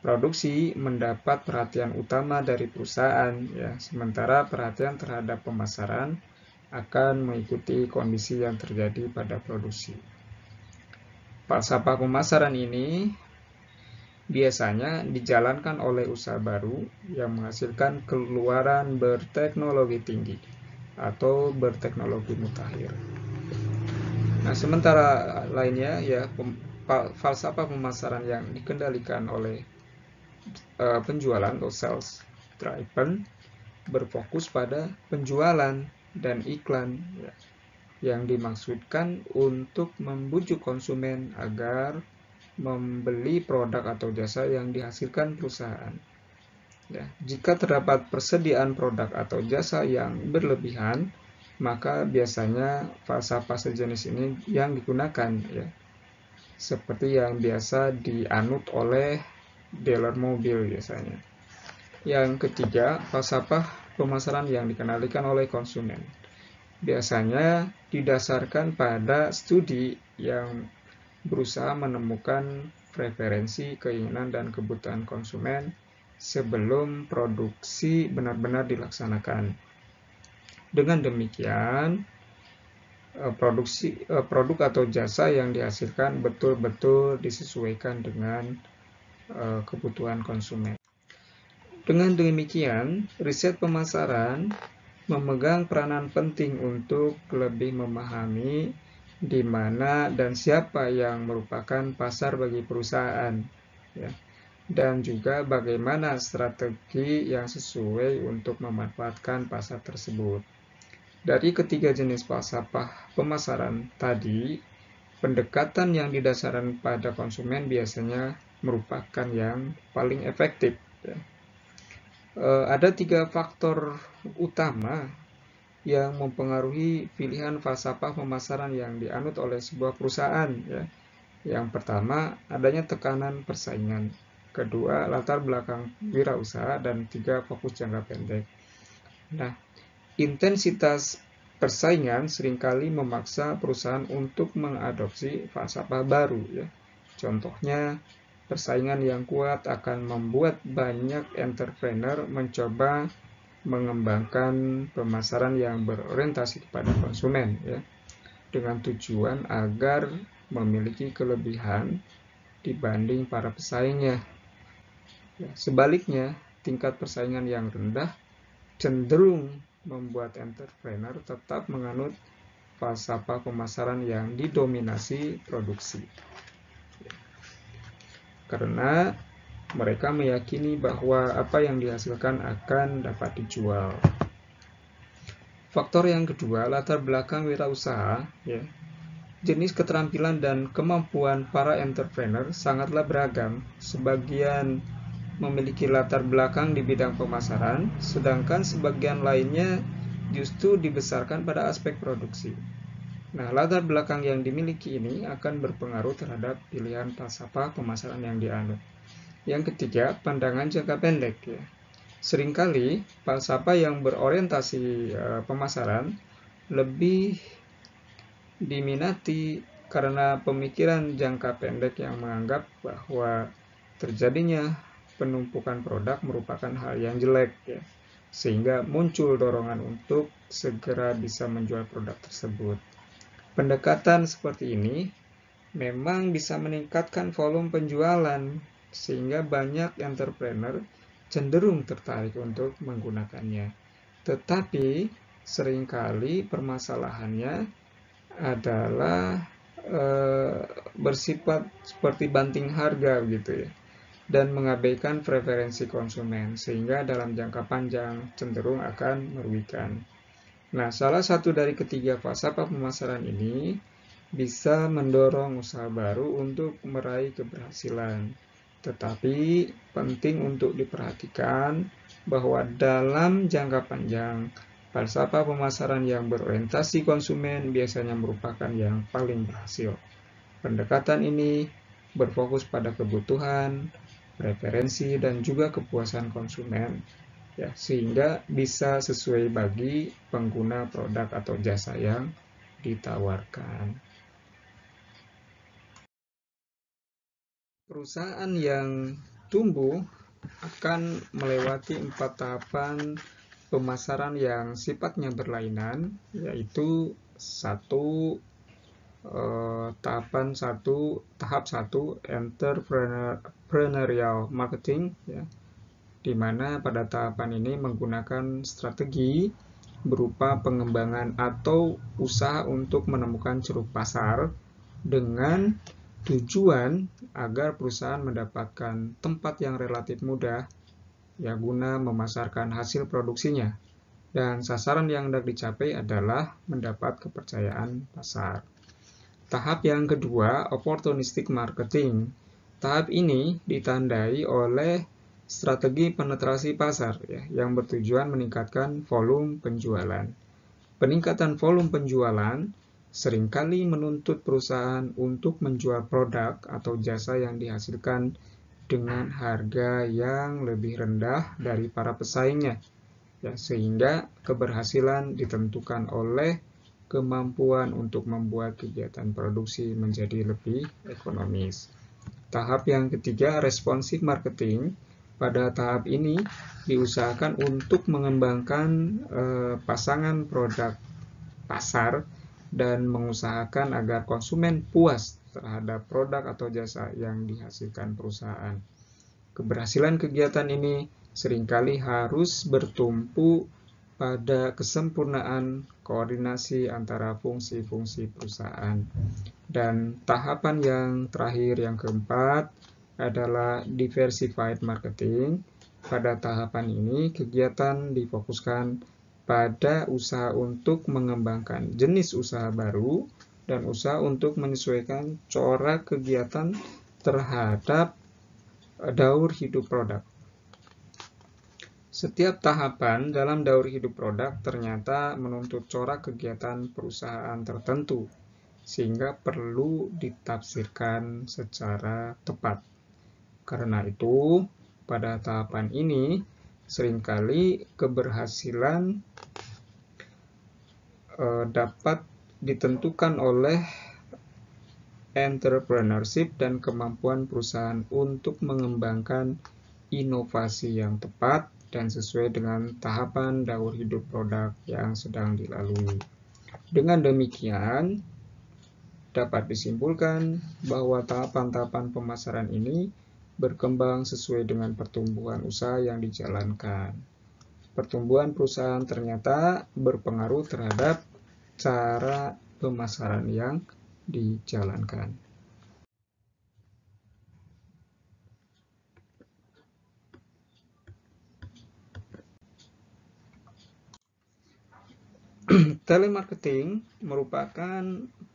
Produksi mendapat perhatian utama dari perusahaan, ya, sementara perhatian terhadap pemasaran akan mengikuti kondisi yang terjadi pada produksi. Falsafah pemasaran ini biasanya dijalankan oleh usaha baru yang menghasilkan keluaran berteknologi tinggi atau berteknologi mutakhir. Nah, sementara lainnya, ya, falsafah pemasaran yang dikendalikan oleh penjualan atau sales driven berfokus pada penjualan dan iklan, ya, yang dimaksudkan untuk membujuk konsumen agar membeli produk atau jasa yang dihasilkan perusahaan. Ya, jika terdapat persediaan produk atau jasa yang berlebihan, maka biasanya falsafah sejenis ini yang digunakan, ya, seperti yang biasa dianut oleh dealer mobil biasanya. Yang ketiga, falsafah pemasaran yang dikendalikan oleh konsumen. Biasanya didasarkan pada studi yang berusaha menemukan preferensi, keinginan, dan kebutuhan konsumen sebelum produksi benar-benar dilaksanakan. Dengan demikian, produk atau jasa yang dihasilkan betul-betul disesuaikan dengan kebutuhan konsumen. Dengan demikian, riset pemasaran memegang peranan penting untuk lebih memahami di mana dan siapa yang merupakan pasar bagi perusahaan, ya, dan juga bagaimana strategi yang sesuai untuk memanfaatkan pasar tersebut. Dari ketiga jenis falsafah pemasaran tadi, pendekatan yang didasarkan pada konsumen biasanya merupakan yang paling efektif. Ada 3 faktor utama yang mempengaruhi pilihan falsafah pemasaran yang dianut oleh sebuah perusahaan. Yang pertama, adanya tekanan persaingan. Kedua, latar belakang wirausaha. Dan 3, fokus jangka pendek. Nah, intensitas persaingan seringkali memaksa perusahaan untuk mengadopsi falsafah baru. Contohnya, persaingan yang kuat akan membuat banyak entrepreneur mencoba mengembangkan pemasaran yang berorientasi kepada konsumen, dengan tujuan agar memiliki kelebihan dibanding para pesaingnya. Sebaliknya, tingkat persaingan yang rendah cenderung membuat entrepreneur tetap menganut falsafah pemasaran yang didominasi produksi, karena mereka meyakini bahwa apa yang dihasilkan akan dapat dijual. Faktor yang kedua, latar belakang wirausaha. Jenis keterampilan dan kemampuan para entrepreneur sangatlah beragam. Sebagian memiliki latar belakang di bidang pemasaran, sedangkan sebagian lainnya justru dibesarkan pada aspek produksi. Nah, latar belakang yang dimiliki ini akan berpengaruh terhadap pilihan falsafah pemasaran yang dianut. Yang ketiga, pandangan jangka pendek. Seringkali falsafah yang berorientasi pemasaran lebih diminati karena pemikiran jangka pendek yang menganggap bahwa terjadinya penumpukan produk merupakan hal yang jelek, sehingga muncul dorongan untuk segera bisa menjual produk tersebut. Pendekatan seperti ini memang bisa meningkatkan volume penjualan, sehingga banyak entrepreneur cenderung tertarik untuk menggunakannya. Tetapi seringkali permasalahannya adalah bersifat seperti banting harga gitu, dan mengabaikan preferensi konsumen, sehingga dalam jangka panjang cenderung akan merugikan. Nah, salah satu dari ketiga falsafah pemasaran ini bisa mendorong usaha baru untuk meraih keberhasilan. Tetapi penting untuk diperhatikan bahwa dalam jangka panjang, falsafah pemasaran yang berorientasi konsumen biasanya merupakan yang paling berhasil. Pendekatan ini berfokus pada kebutuhan, preferensi, dan juga kepuasan konsumen, sehingga bisa sesuai bagi pengguna produk atau jasa yang ditawarkan. Perusahaan yang tumbuh akan melewati 4 tahapan pemasaran yang sifatnya berlainan, yaitu tahap 1 entrepreneurial marketing, di mana pada tahapan ini menggunakan strategi berupa pengembangan atau usaha untuk menemukan ceruk pasar dengan tujuan agar perusahaan mendapatkan tempat yang relatif mudah guna memasarkan hasil produksinya, dan sasaran yang hendak dicapai adalah mendapat kepercayaan pasar. Tahap yang kedua, opportunistic marketing. Tahap ini ditandai oleh strategi penetrasi pasar, yang bertujuan meningkatkan volume penjualan. Peningkatan volume penjualan seringkali menuntut perusahaan untuk menjual produk atau jasa yang dihasilkan dengan harga yang lebih rendah dari para pesaingnya, sehingga keberhasilan ditentukan oleh kemampuan untuk membuat kegiatan produksi menjadi lebih ekonomis. Tahap yang ketiga, responsive marketing. Pada tahap ini diusahakan untuk mengembangkan pasangan produk pasar dan mengusahakan agar konsumen puas terhadap produk atau jasa yang dihasilkan perusahaan. Keberhasilan kegiatan ini seringkali harus bertumpu pada kesempurnaan koordinasi antara fungsi-fungsi perusahaan. Dan tahapan yang terakhir, yang keempat, adalah diversified marketing. Pada tahapan ini, kegiatan difokuskan pada usaha untuk mengembangkan jenis usaha baru dan usaha untuk menyesuaikan corak kegiatan terhadap daur hidup produk. Setiap tahapan dalam daur hidup produk ternyata menuntut corak kegiatan perusahaan tertentu, sehingga perlu ditafsirkan secara tepat. Karena itu, pada tahapan ini, seringkali keberhasilan dapat ditentukan oleh entrepreneurship dan kemampuan perusahaan untuk mengembangkan inovasi yang tepat dan sesuai dengan tahapan daur hidup produk yang sedang dilalui. Dengan demikian, dapat disimpulkan bahwa tahapan-tahapan pemasaran ini berkembang sesuai dengan pertumbuhan usaha yang dijalankan. Pertumbuhan perusahaan ternyata berpengaruh terhadap cara pemasaran yang dijalankan. Telemarketing merupakan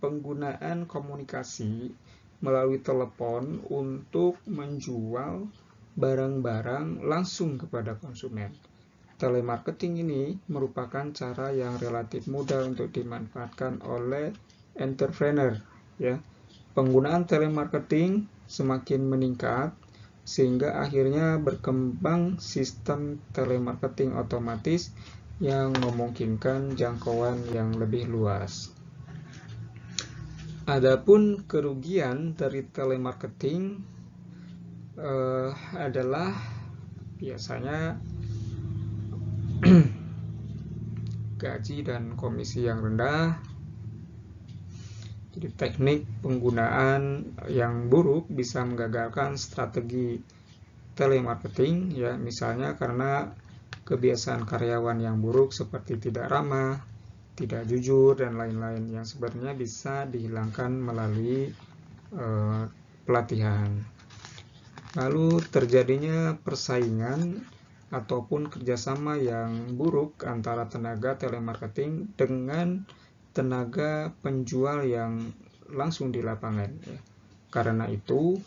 penggunaan komunikasi melalui telepon untuk menjual barang-barang langsung kepada konsumen. Telemarketing ini merupakan cara yang relatif mudah untuk dimanfaatkan oleh entrepreneur. Ya. Penggunaan telemarketing semakin meningkat sehingga akhirnya berkembang sistem telemarketing otomatis yang memungkinkan jangkauan yang lebih luas. Adapun kerugian dari telemarketing adalah biasanya gaji dan komisi yang rendah. Jadi teknik penggunaan yang buruk bisa menggagalkan strategi telemarketing, ya, misalnya karena kebiasaan karyawan yang buruk seperti tidak ramah, tidak jujur, dan lain-lain yang sebenarnya bisa dihilangkan melalui pelatihan. Lalu terjadinya persaingan ataupun kerjasama yang buruk antara tenaga telemarketing dengan tenaga penjual yang langsung di lapangan. Karena itu,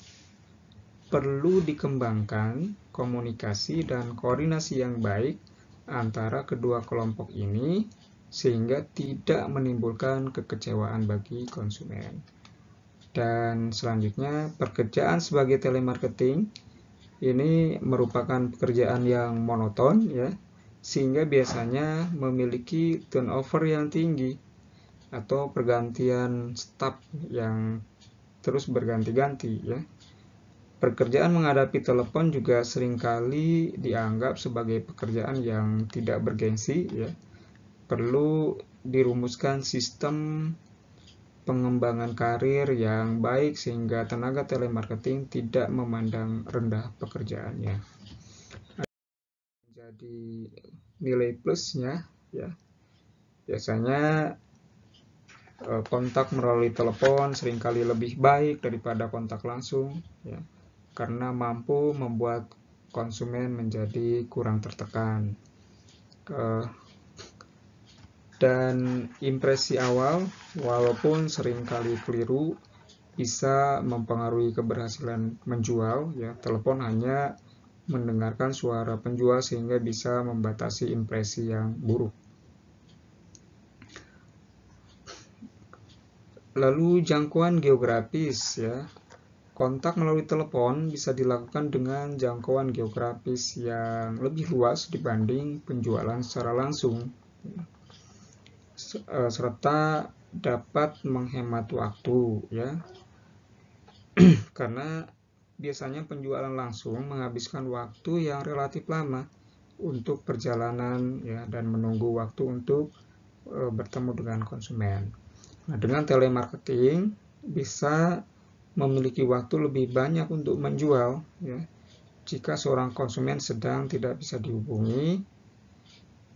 perlu dikembangkan komunikasi dan koordinasi yang baik antara kedua kelompok ini sehingga tidak menimbulkan kekecewaan bagi konsumen. Dan selanjutnya, pekerjaan sebagai telemarketing ini merupakan pekerjaan yang monoton, ya, sehingga biasanya memiliki turnover yang tinggi atau pergantian staf yang terus berganti-ganti, ya. Pekerjaan menghadapi telepon juga seringkali dianggap sebagai pekerjaan yang tidak bergengsi, ya. Perlu dirumuskan sistem pengembangan karir yang baik sehingga tenaga telemarketing tidak memandang rendah pekerjaannya. Jadi nilai plusnya, ya, biasanya kontak melalui telepon seringkali lebih baik daripada kontak langsung, ya, karena mampu membuat konsumen menjadi kurang tertekan. Dan impresi awal, walaupun seringkali keliru, bisa mempengaruhi keberhasilan menjual. Ya, telepon hanya mendengarkan suara penjual sehingga bisa membatasi impresi yang buruk. Lalu jangkauan geografis, ya. Kontak melalui telepon bisa dilakukan dengan jangkauan geografis yang lebih luas dibanding penjualan secara langsung, serta dapat menghemat waktu, ya. Karena biasanya penjualan langsung menghabiskan waktu yang relatif lama untuk perjalanan, ya, dan menunggu waktu untuk bertemu dengan konsumen. Nah, dengan telemarketing bisa memiliki waktu lebih banyak untuk menjual, ya. Jika seorang konsumen sedang tidak bisa dihubungi,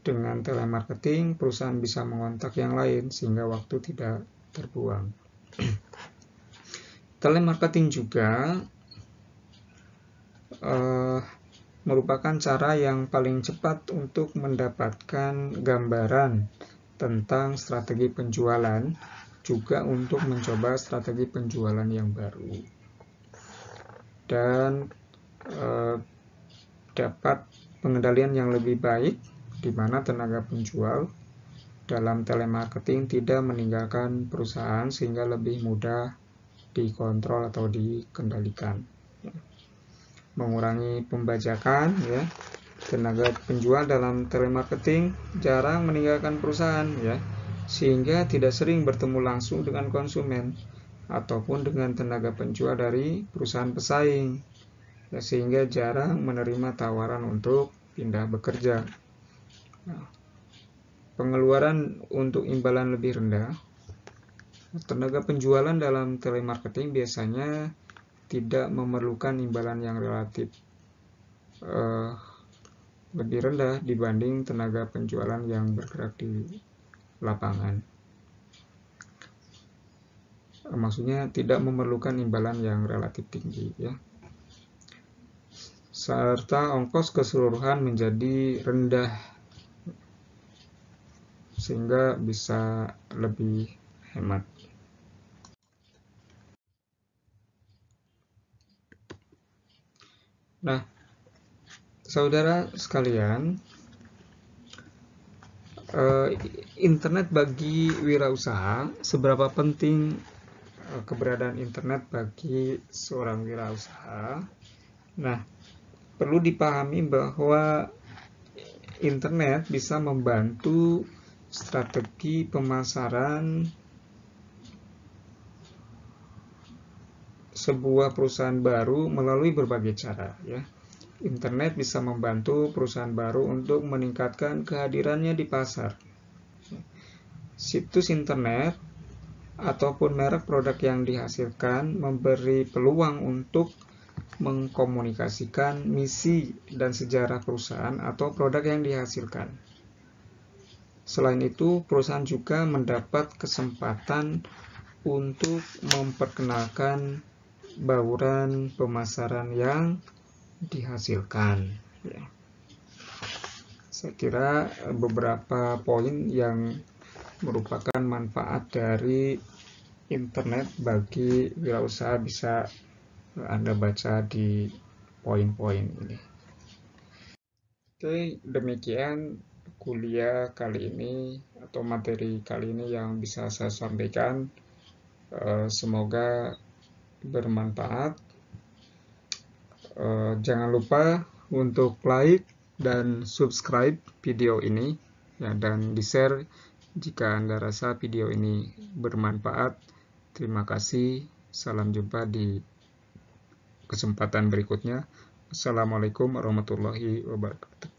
dengan telemarketing perusahaan bisa mengontak yang lain sehingga waktu tidak terbuang. Telemarketing juga merupakan cara yang paling cepat untuk mendapatkan gambaran tentang strategi penjualan juga untuk mencoba strategi penjualan yang baru dan dapat pengendalian yang lebih baik, di mana tenaga penjual dalam telemarketing tidak meninggalkan perusahaan sehingga lebih mudah dikontrol atau dikendalikan. Mengurangi pembajakan, ya. Tenaga penjual dalam telemarketing jarang meninggalkan perusahaan, ya, sehingga tidak sering bertemu langsung dengan konsumen ataupun dengan tenaga penjual dari perusahaan pesaing, ya, sehingga jarang menerima tawaran untuk pindah bekerja. Nah, pengeluaran untuk imbalan lebih rendah. Tenaga penjualan dalam telemarketing biasanya tidak memerlukan imbalan yang relatif lebih rendah dibanding tenaga penjualan yang bergerak di lapangan. Maksudnya tidak memerlukan imbalan yang relatif tinggi, ya. Serta ongkos keseluruhan menjadi rendah sehingga bisa lebih hemat. Nah, saudara sekalian, internet bagi wirausaha, seberapa penting keberadaan internet bagi seorang wirausaha? Nah, perlu dipahami bahwa internet bisa membantu strategi pemasaran sebuah perusahaan baru melalui berbagai cara, ya. Internet bisa membantu perusahaan baru untuk meningkatkan kehadirannya di pasar. Situs internet ataupun merek produk yang dihasilkan memberi peluang untuk mengkomunikasikan misi dan sejarah perusahaan atau produk yang dihasilkan. Selain itu, perusahaan juga mendapat kesempatan untuk memperkenalkan bauran pemasaran yang dihasilkan, ya. Saya kira beberapa poin yang merupakan manfaat dari internet bagi wirausaha bisa Anda baca di poin-poin ini. Oke, demikian kuliah kali ini atau materi kali ini yang bisa saya sampaikan. Semoga bermanfaat. Jangan lupa untuk like dan subscribe video ini, ya, dan di-share jika Anda rasa video ini bermanfaat. Terima kasih. Salam jumpa di kesempatan berikutnya. Assalamualaikum warahmatullahi wabarakatuh.